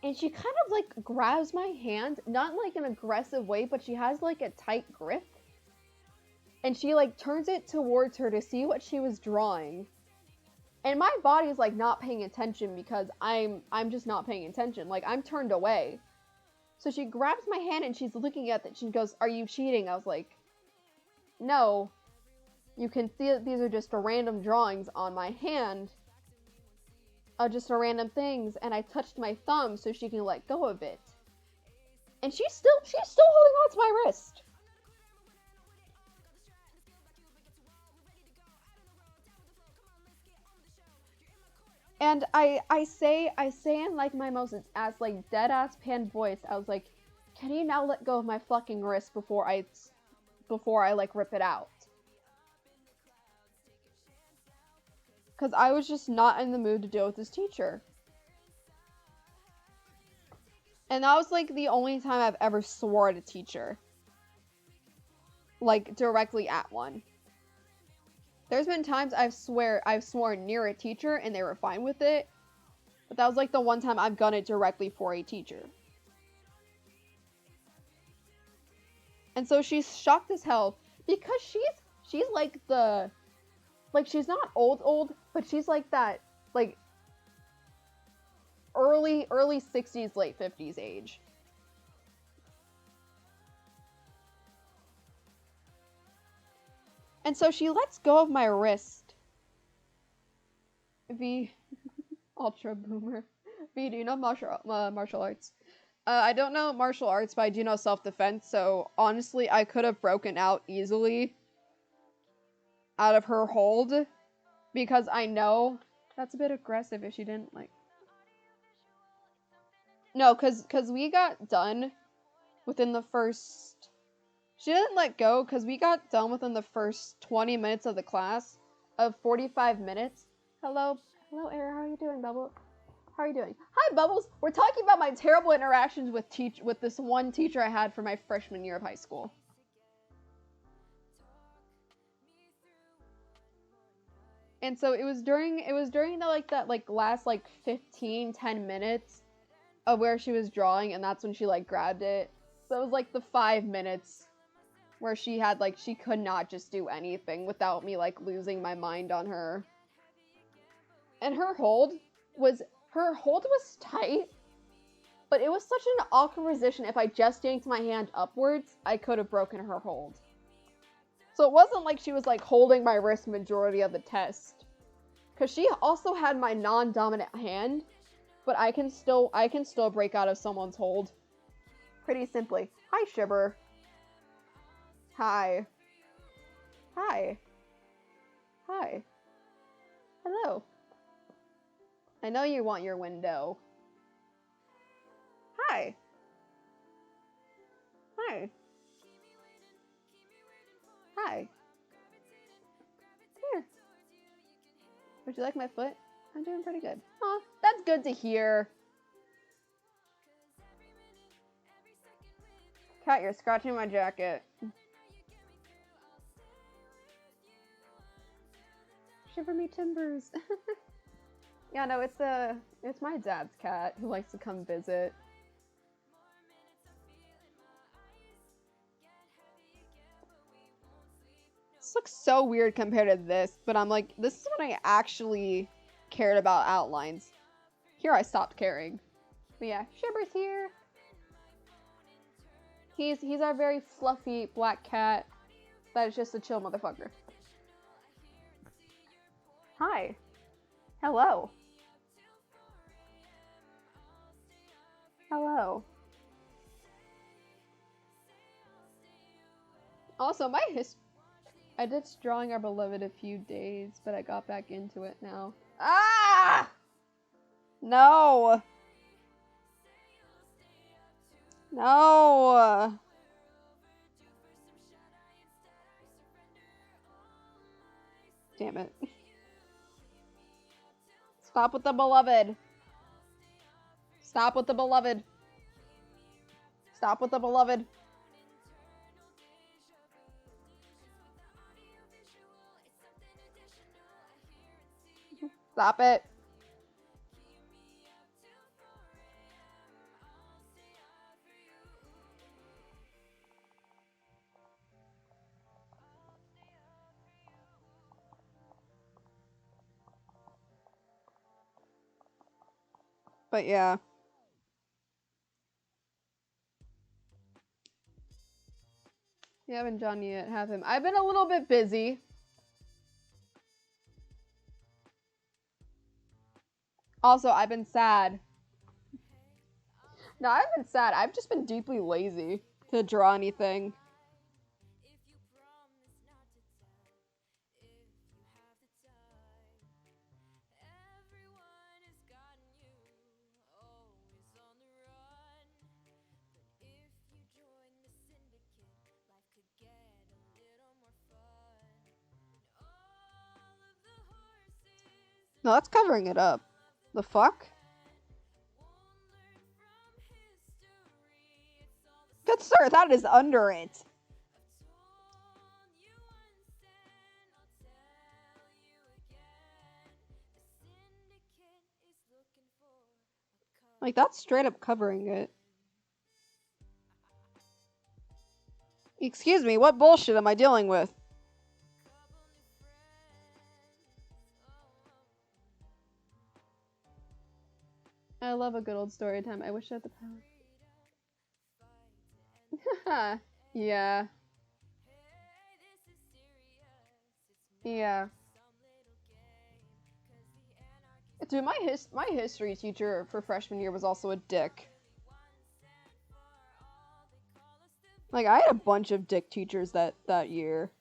And she kind of like grabs my hand, not in like an aggressive way, but she has like a tight grip. And she like turns it towards her to see what she was drawing. And my body is like not paying attention because I'm just not paying attention. Like I'm turned away. So she grabs my hand and she's looking at it. She goes, "Are you cheating?" I was like, "No. You can see that these are just random drawings on my hand. Just random things." And I touched my thumb so she can let go of it. And she's still holding on to my wrist. And I say in like my most ass like dead ass pan voice, I was like, "Can you now let go of my fucking wrist before I like rip it out?" Because I was just not in the mood to deal with this teacher. And that was like the only time I've ever swore at a teacher. Like directly at one. There's been times I've sworn near a teacher and they were fine with it. But that was like the one time I've done it directly for a teacher. And so she's shocked as hell because she's like the, like she's not old, but she's like that like early 60s, late 50s age. And so she lets go of my wrist. V, ultra boomer. V, do you know martial arts? I don't know martial arts, but I do know self-defense, so honestly, I could have broken out easily out of her hold, because I know that's a bit aggressive if she didn't, like... No, because we got done within the first... She didn't let go, because we got done within the first 20 minutes of the class of 45 minutes. Hello, Era, how are you doing, Bubble? How are you doing? Hi, Bubbles! We're talking about my terrible interactions with this one teacher I had for my freshman year of high school. And so it was during the last 10 minutes of where she was drawing, and that's when she like grabbed it. So it was like the 5 minutes where she had she could not just do anything without me like losing my mind on her. And her hold was tight, but it was such an awkward position. If I just yanked my hand upwards, I could have broken her hold. So it wasn't like she was like holding my wrist majority of the test, because she also had my non-dominant hand, but I can still break out of someone's hold pretty simply. Hi, Shibber. Hi. Hi. Hi. Hello. I know you want your window. Hi. Hi. Hi. Here. Would you like my foot? I'm doing pretty good. Aw, that's good to hear. Cat, you're scratching my jacket. Shiver me timbers. Yeah, no, it's my dad's cat who likes to come visit. This looks so weird compared to this, but I'm like, this is when I actually cared about outlines. Here I stopped caring. But yeah, Shibber's here. He's our very fluffy black cat that is just a chill motherfucker. Hi. Hello. Hello. Also, I did Drawing Our Beloved a few days, but I got back into it now. Ah! No! No! Damn it. Stop with the beloved. Stop with the beloved. Stop with the beloved. Stop it. But yeah. You haven't done yet, have him. I've been a little bit busy. Also, I've been sad. No, I've been sad. I've just been deeply lazy to draw anything. No, that's covering it up. The fuck? Good sir, that is under it. Like, that's straight up covering it. Excuse me, what bullshit am I dealing with? I love a good old story time. I wish I had the power. Yeah. Yeah. Dude, my history teacher for freshman year was also a dick. Like, I had a bunch of dick teachers that year.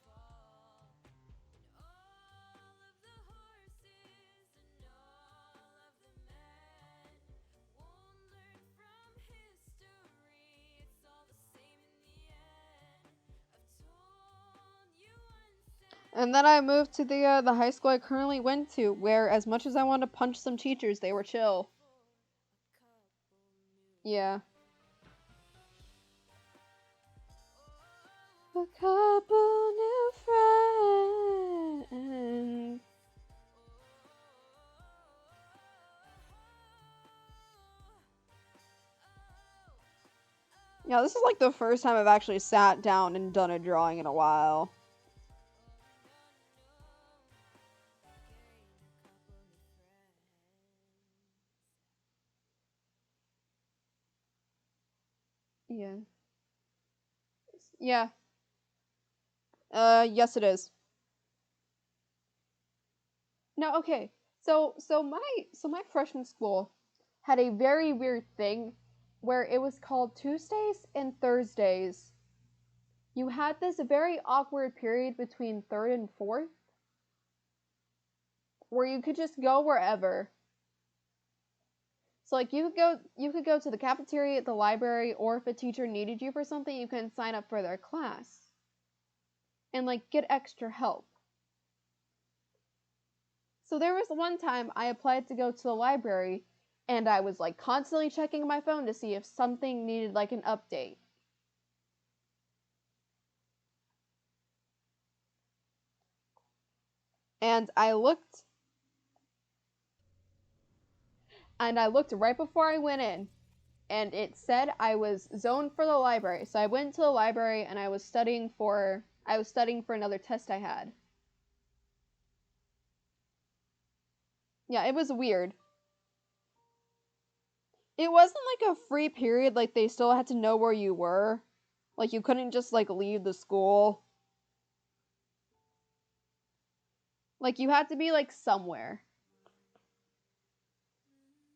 And then I moved to the high school I currently went to, where as much as I wanted to punch some teachers, they were chill. Yeah. A couple new friends. Yeah, this is like the first time I've actually sat down and done a drawing in a while. Yeah. Yeah. Yes it is. No, okay. So my freshman school had a very weird thing where it was called Tuesdays and Thursdays. You had this very awkward period between third and fourth where you could just go wherever. So like you could go to the cafeteria at the library, or if a teacher needed you for something, you can sign up for their class and like get extra help. So there was one time I applied to go to the library and I was like constantly checking my phone to see if something needed like an update. And I looked right before I went in, and it said I was zoned for the library. So I went to the library and I was studying for another test I had. Yeah, it was weird. It wasn't like a free period, like they still had to know where you were. Like you couldn't just like leave the school. Like you had to be like somewhere.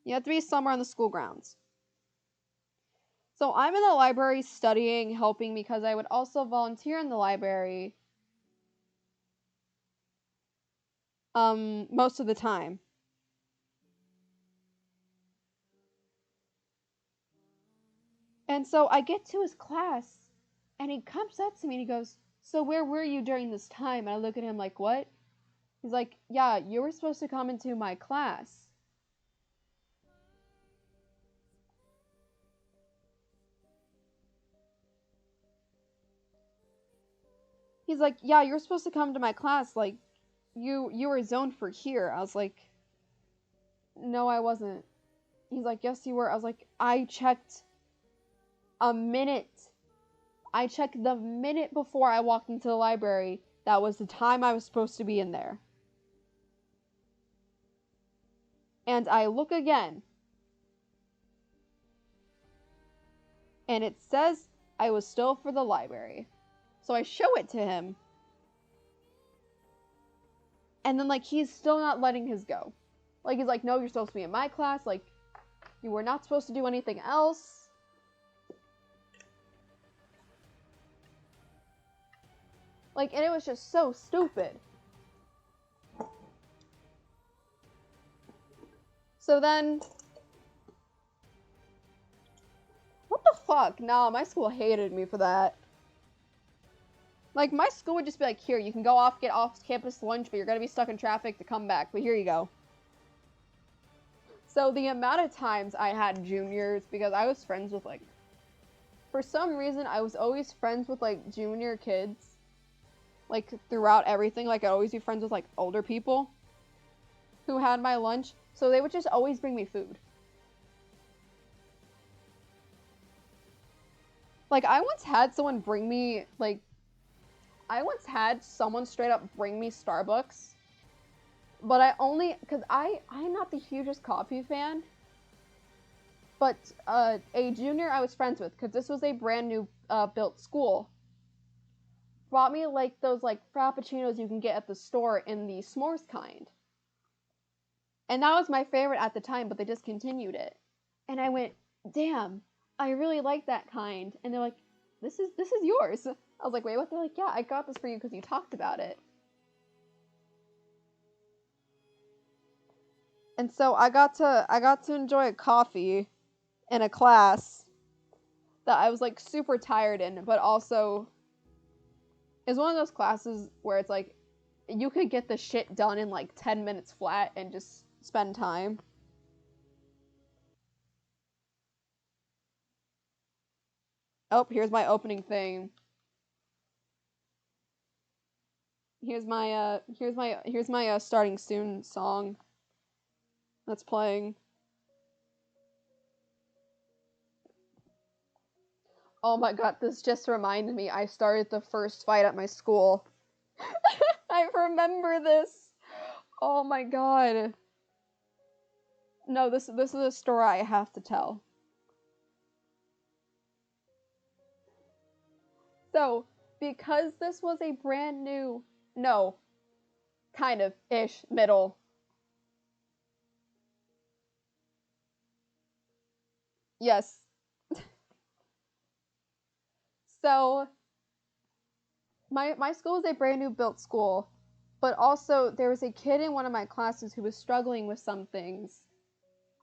You had to be somewhere on the school grounds. So I'm in the library studying, helping, because I would also volunteer in the library most of the time. And so I get to his class, and he comes up to me and he goes, "So where were you during this time?" And I look at him like, "What?" He's like, "Yeah, you were supposed to come into my class." He's like, "Yeah, you're supposed to come to my class. Like, you were zoned for here." I was like, "No, I wasn't." He's like, "Yes, you were." I was like, "I checked a minute. I checked the minute before I walked into the library. That was the time I was supposed to be in there." And I look again, and it says I was still for the library. So I show it to him. And then, like, he's still not letting his go. Like, he's like, no, you're supposed to be in my class. Like, you were not supposed to do anything else. Like, and it was just so stupid. So then... What the fuck? Nah, my school hated me for that. Like, my school would just be like, here, you can go off, get off campus lunch, but you're gonna be stuck in traffic to come back, but here you go. So the amount of times I had juniors, because I was friends with, like, for some reason, I was always friends with, like, junior kids. Like, throughout everything, like, I'd always be friends with, like, older people who had my lunch, so they would just always bring me food. Like, I once had someone bring me, like, I once had someone straight up bring me Starbucks, but I only, because I'm not the hugest coffee fan, but a junior I was friends with, because this was a brand new built school, brought me, like, those, like, frappuccinos you can get at the store in the s'mores kind. And that was my favorite at the time, but they discontinued it. And I went, damn, I really like that kind. And they're like, this is yours. I was like, wait, what? They're like, yeah, I got this for you because you talked about it. And so I got to enjoy a coffee in a class that I was, like, super tired in, but also it's one of those classes where it's like you could get the shit done in, like, 10 minutes flat and just spend time. Oh, here's my opening thing. Here's my starting soon song that's playing. Oh my god, this just reminded me. I started the first fight at my school. I remember this. Oh my god. No, this is a story I have to tell. So, because this was a brand new, no, kind of ish middle. Yes. So, my school is a brand new built school, but also there was a kid in one of my classes who was struggling with some things.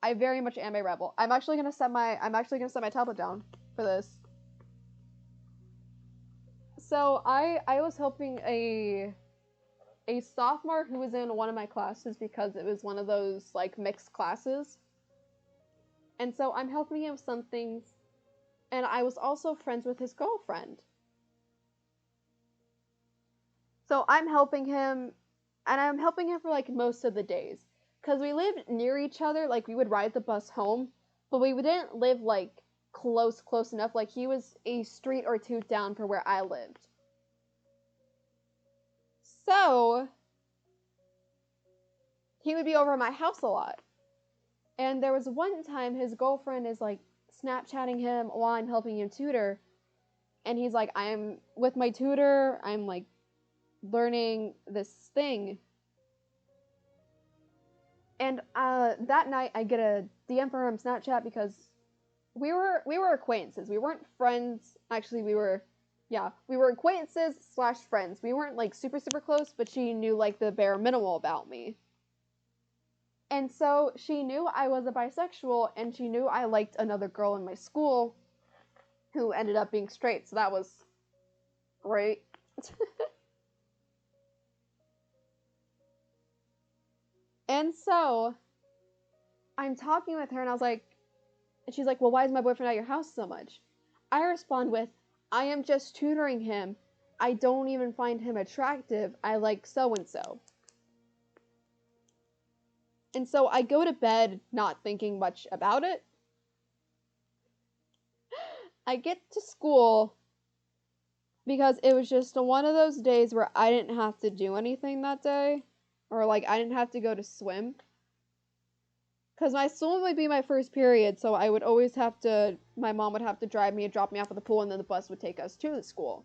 I very much am a rebel. I'm actually gonna set my tablet down for this. So I was helping a sophomore who was in one of my classes because it was one of those, like, mixed classes. And so I'm helping him with some things, and I was also friends with his girlfriend. So I'm helping him, and I'm helping him for, like, most of the days. Because we lived near each other, like, we would ride the bus home, but we didn't live, like, close enough. Like, he was a street or two down from where I lived. So, he would be over at my house a lot. And there was one time his girlfriend is, like, Snapchatting him while I'm helping him tutor. And he's like, I'm with my tutor, I'm, like, learning this thing. And that night I get a DM from him Snapchat because we were acquaintances. We weren't friends. Actually, we were acquaintances / friends. We weren't, like, super close, but she knew, like, the bare minimal about me. And so she knew I was a bisexual, and she knew I liked another girl in my school who ended up being straight, so that was great. And so I'm talking with her, and I was like, and she's like, well, why is my boyfriend at your house so much? I respond with, I am just tutoring him. I don't even find him attractive. I like so-and-so. And so I go to bed not thinking much about it. I get to school because it was just one of those days where I didn't have to do anything that day. Or, like, I didn't have to go to swim. Because my swim would be my first period, so I would always have to, my mom would have to drive me and drop me off at the pool, and then the bus would take us to the school.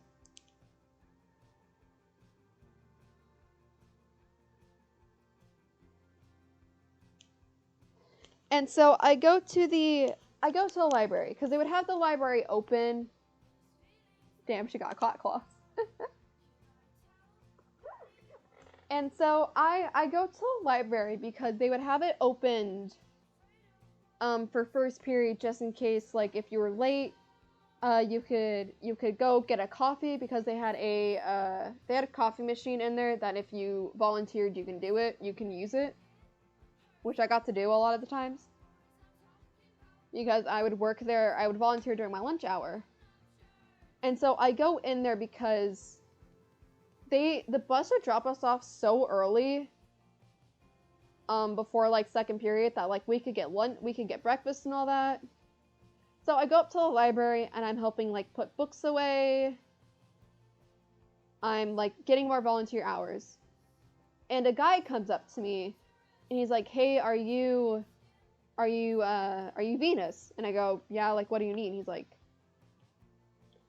And so I go to the library, because they would have the library open. Damn, she got clot cloths. And so I go to the library because they would have it opened for first period, just in case, like, if you were late, you could go get a coffee, because they had a coffee machine in there that if you volunteered, you can use it, which I got to do a lot of the times, because I would work there, I would volunteer during my lunch hour. And so I go in there because the bus would drop us off so early, before, like, second period, that, like, we could get breakfast and all that. So I go up to the library, and I'm helping, like, put books away. I'm, like, getting more volunteer hours. And a guy comes up to me, and he's like, "Hey, are you Venus?" And I go, "Yeah, like, what do you need?" And he's like,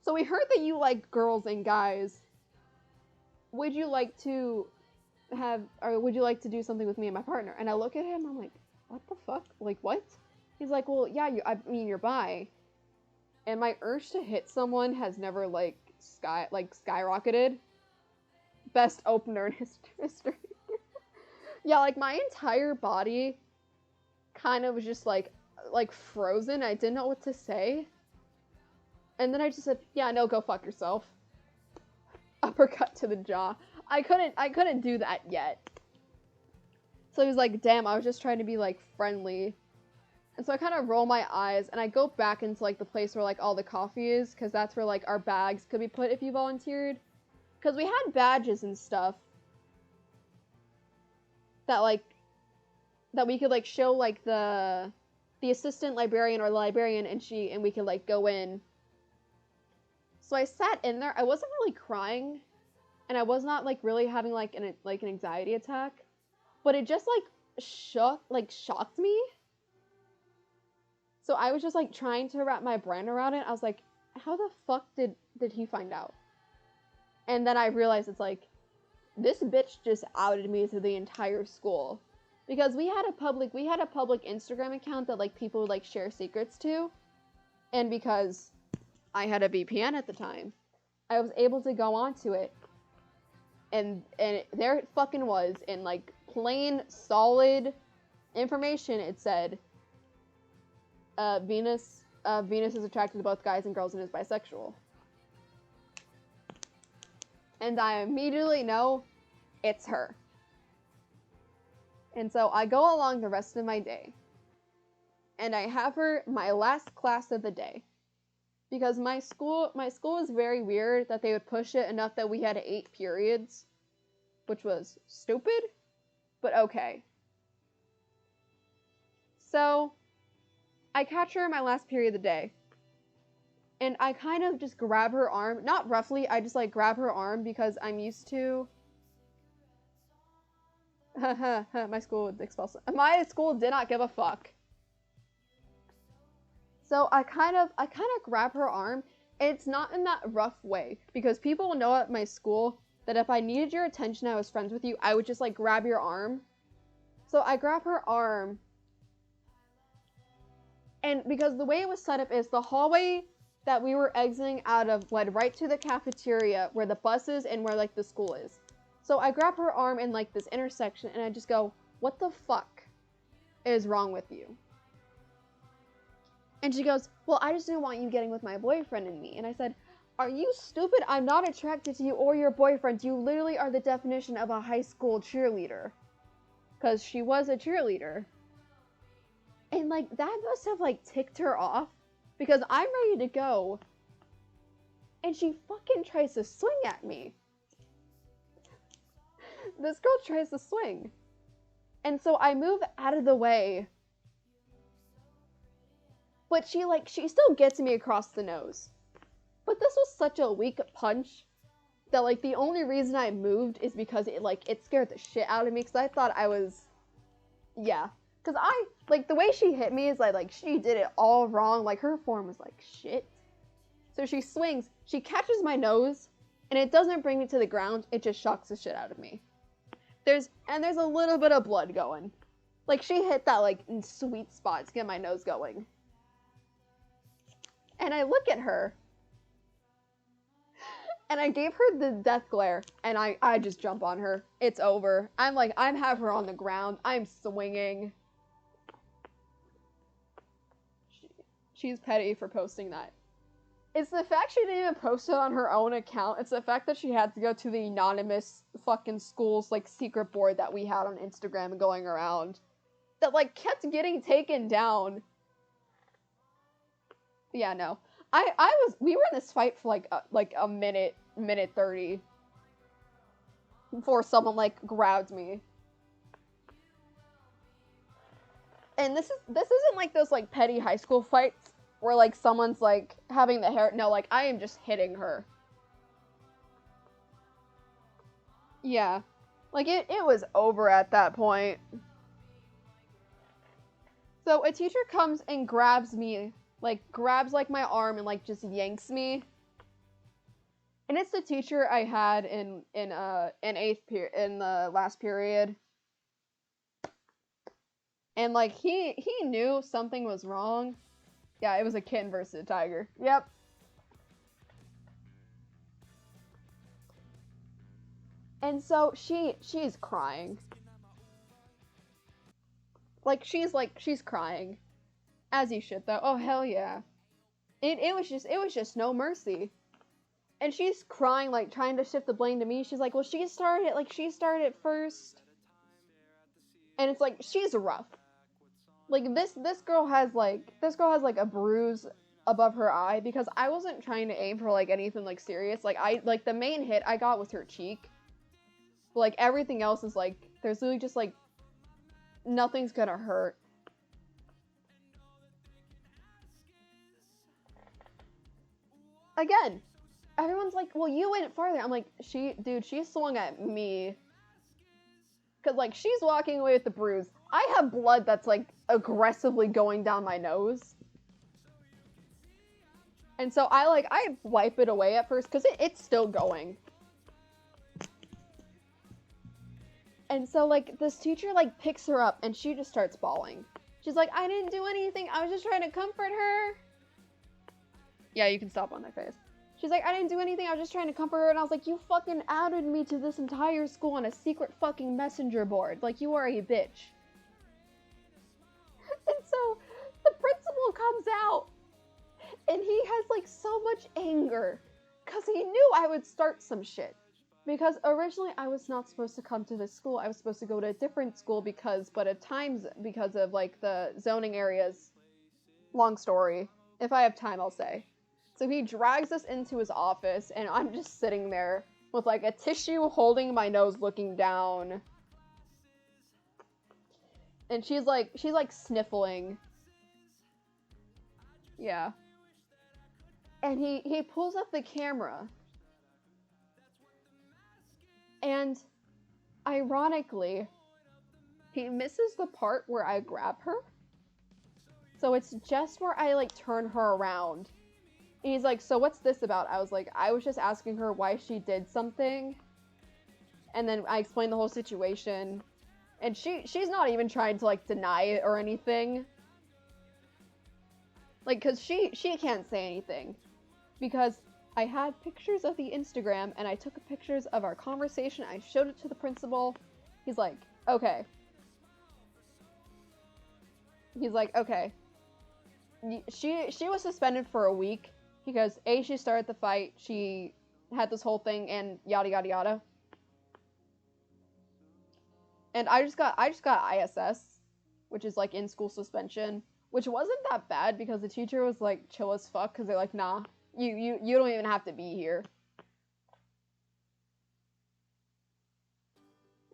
"So we heard that you like girls and guys. Would you like to do something with me and my partner?" And I look at him, I'm like, "What the fuck? Like, what?" He's like, "Well, yeah, you're bi." And my urge to hit someone has never, like, skyrocketed. Best opener in history. Yeah, like, my entire body kind of was just, like, frozen. I didn't know what to say. And then I just said, "Yeah, no, go fuck yourself." Uppercut to the jaw. I couldn't do that yet. So he was like, "Damn, I was just trying to be, like, friendly." And so I kind of roll my eyes, and I go back into, like, the place where, like, all the coffee is, because that's where, like, our bags could be put if you volunteered. Because we had badges and stuff that, like, that we could, like, show, like, the assistant librarian or the librarian, and we could, like, go in. So I sat in there. I wasn't really crying, and I was not, like, really having, like, an anxiety attack, but it just, like, shocked me. So I was just, like, trying to wrap my brain around it. I was like, how the fuck did he find out? And then I realized, it's like, this bitch just outed me to the entire school. Because we had a public Instagram account that, like, people would, like, share secrets to. And because I had a VPN at the time, I was able to go onto it. And there it fucking was, in, like, plain, solid information. It said, Venus is attracted to both guys and girls and is bisexual. And I immediately know it's her. And so I go along the rest of my day, and I have her my last class of the day. Because my school was very weird that they would push it enough that we had 8 periods, which was stupid, but okay. So I catch her in my last period of the day, and I kind of just grab her arm, not roughly, I just, like, grab her arm, because I'm used to... My school would expel... My school did not give a fuck. So I kind of grab her arm, and it's not in that rough way, because people know at my school that if I needed your attention, I was friends with you, I would just, like, grab your arm. So I grab her arm, and because the way it was set up is the hallway that we were exiting out of led right to the cafeteria where the bus is and where, like, the school is. So I grab her arm in, like, this intersection, and I just go, "What the fuck is wrong with you?" And she goes, "Well, I just didn't want you getting with my boyfriend and me." And I said, "Are you stupid? I'm not attracted to you or your boyfriend. You literally are the definition of a high school cheerleader." Because she was a cheerleader. And, like, that must have, like, ticked her off. Because I'm ready to go. And she fucking tries to swing at me. This girl tries to swing. And so I move out of the way. But she still gets me across the nose. But this was such a weak punch that, like, the only reason I moved is because it scared the shit out of me, because I thought I was... Yeah. Cause like the way she hit me is like she did it all wrong. Like her form was like shit. So she swings, she catches my nose, and it doesn't bring me to the ground. It just shocks the shit out of me. There's a little bit of blood going. Like she hit that like sweet spot to get my nose going. And I look at her, and I gave her the death glare, and I just jump on her. It's over. I'm have her on the ground. I'm swinging. She's petty for posting that. It's the fact she didn't even post it on her own account. It's the fact that she had to go to the anonymous fucking school's like secret board that we had on Instagram going around that like kept getting taken down. Yeah, no. We were in this fight for like a minute 30 before someone like grabbed me. And this isn't like those like petty high school fights where like someone's like having the hair. No, like I am just hitting her. Yeah. Like it was over at that point. So a teacher comes and grabs me, like grabs like my arm and like just yanks me. And it's the teacher I had in eighth period, in the last period. And like he knew something was wrong. Yeah, it was a kitten versus a tiger. Yep. And so she's crying. Like she's crying. As you should though. Oh hell yeah. It was just no mercy. And she's crying, like trying to shift the blame to me. She's like, well, she started first. And it's like, she's rough. Like this girl has like a bruise above her eye because I wasn't trying to aim for like anything like serious. Like the main hit I got was her cheek. But like everything else is like there's really just like nothing's gonna hurt. Again, everyone's like, well, you went farther. I'm like, she swung at me. Cause like she's walking away with the bruise. I have blood that's like aggressively going down my nose. And so I wipe it away at first because it's still going. And so like this teacher like picks her up and she just starts bawling. She's like, I didn't do anything. I was just trying to comfort her. Yeah, you can stop on my face. She's like, I didn't do anything. I was just trying to comfort her. And I was like, you fucking added me to this entire school on a secret fucking messenger board. Like, you are a bitch. And so the principal comes out and he has like so much anger because he knew I would start some shit. Because originally I was not supposed to come to this school. I was supposed to go to a different school because of like the zoning areas. Long story. If I have time, I'll say. So he drags us into his office, and I'm just sitting there with like a tissue holding my nose looking down. And she's like sniffling. Yeah. And he pulls up the camera. And ironically, he misses the part where I grab her. So it's just where I like turn her around. And he's like, so what's this about? I was like, I was just asking her why she did something. And then I explained the whole situation. And she's not even trying to like deny it or anything. Like, cause she can't say anything. Because I had pictures of the Instagram and I took pictures of our conversation. I showed it to the principal. He's like, okay. He's like, okay. She was suspended for a week. Because A, she started the fight, she had this whole thing, and yada yada yada. And I just got ISS, which is like in-school suspension, which wasn't that bad because the teacher was like chill as fuck, because they're like, nah, you don't even have to be here.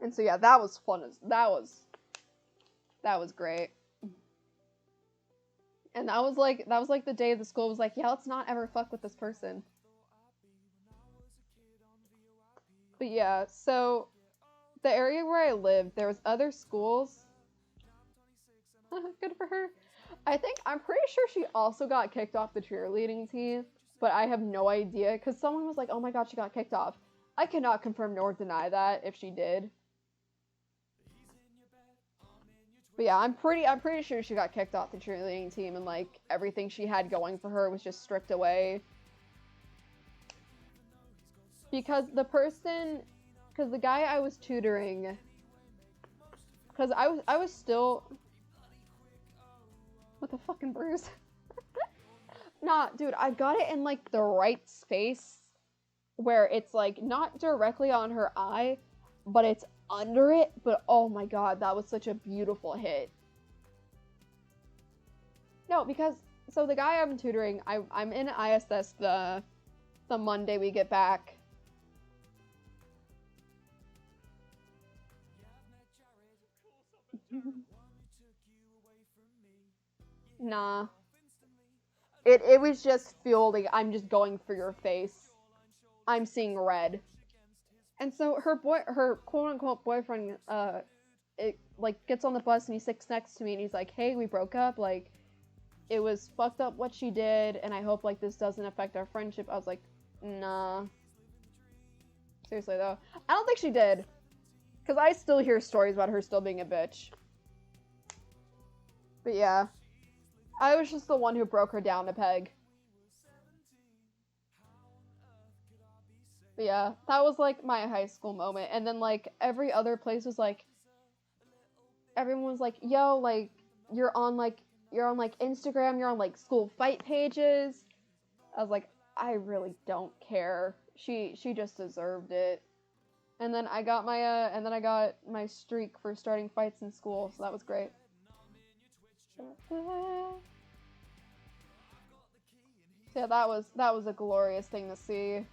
And so yeah, that was fun. That was great. And that was like the day the school was like, yeah, let's not ever fuck with this person. But yeah, so the area where I lived, there was other schools Good for her. I'm pretty sure she also got kicked off the cheerleading team, but I have no idea because someone was like, "Oh my god, she got kicked off." I cannot confirm nor deny that if she did. But yeah, I'm pretty sure she got kicked off the cheerleading team and like everything she had going for her was just stripped away. Because the guy I was tutoring, because I was still, what the fucking bruise? Nah, dude, I got it in like the right space where it's like not directly on her eye, but it's under it. But oh my god, that was such a beautiful hit. No, because so the guy I'm tutoring, I'm in ISS the Monday we get back. Nah. It was just fueling, I'm just going for your face. I'm seeing red. And so her quote unquote boyfriend, it like gets on the bus and he sits next to me and he's like, "Hey, we broke up, like, it was fucked up what she did, and I hope like this doesn't affect our friendship." I was like, nah. Seriously though. I don't think she did. Because I still hear stories about her still being a bitch. But yeah. I was just the one who broke her down a peg. But yeah, that was like my high school moment. And then like every other place was like, everyone was like, "Yo, like you're on Instagram, you're on like school fight pages." I was like, I really don't care. She just deserved it. And then I got my streak for starting fights in school, so that was great. So yeah, that was a glorious thing to see.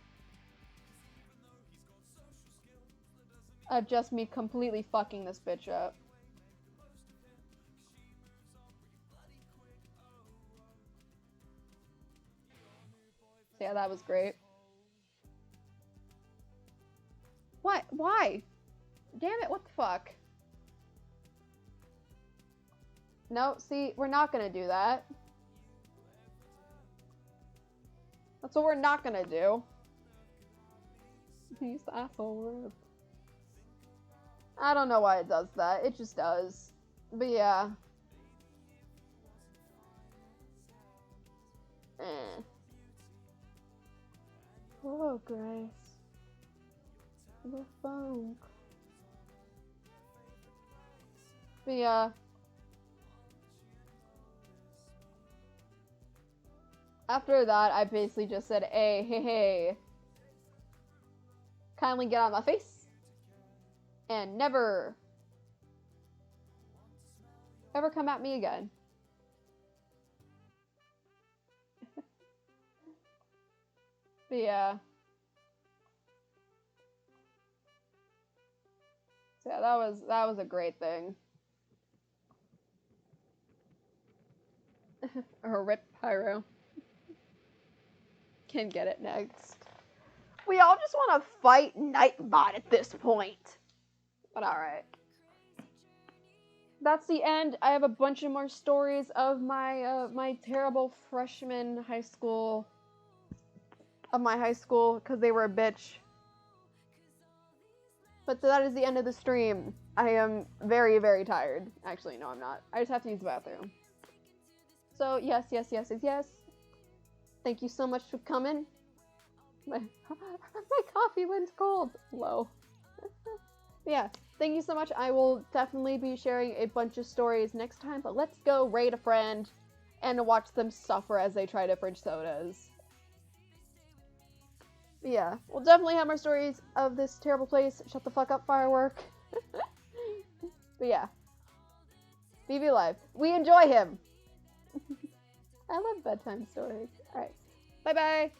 Just me completely fucking this bitch up. So yeah, that was great. What? Why? Damn it, what the fuck? No, see, we're not gonna do that. That's what we're not gonna do. He's the asshole. I don't know why it does that. It just does. But yeah. Hello, Grace. The phone. But yeah. After that, I basically just said, hey. Kindly get out of my face. And never ever come at me again. But yeah. So yeah, that was a great thing. Or rip Pyro. Can get it next. We all just want to fight Nightbot at this point. But alright. That's the end. I have a bunch of more stories of my my terrible freshman high school. Of my high school, because they were a bitch. But that is the end of the stream. I am very, very tired. Actually, no, I'm not. I just have to use the bathroom. So, yes. Thank you so much for coming. My coffee went cold. Low. Yeah, thank you so much. I will definitely be sharing a bunch of stories next time, but let's go raid a friend and watch them suffer as they try to fridge sodas. But yeah, we'll definitely have more stories of this terrible place. Shut the fuck up, firework. But yeah. BB Live. We enjoy him. I love bedtime stories. Alright. Bye-bye.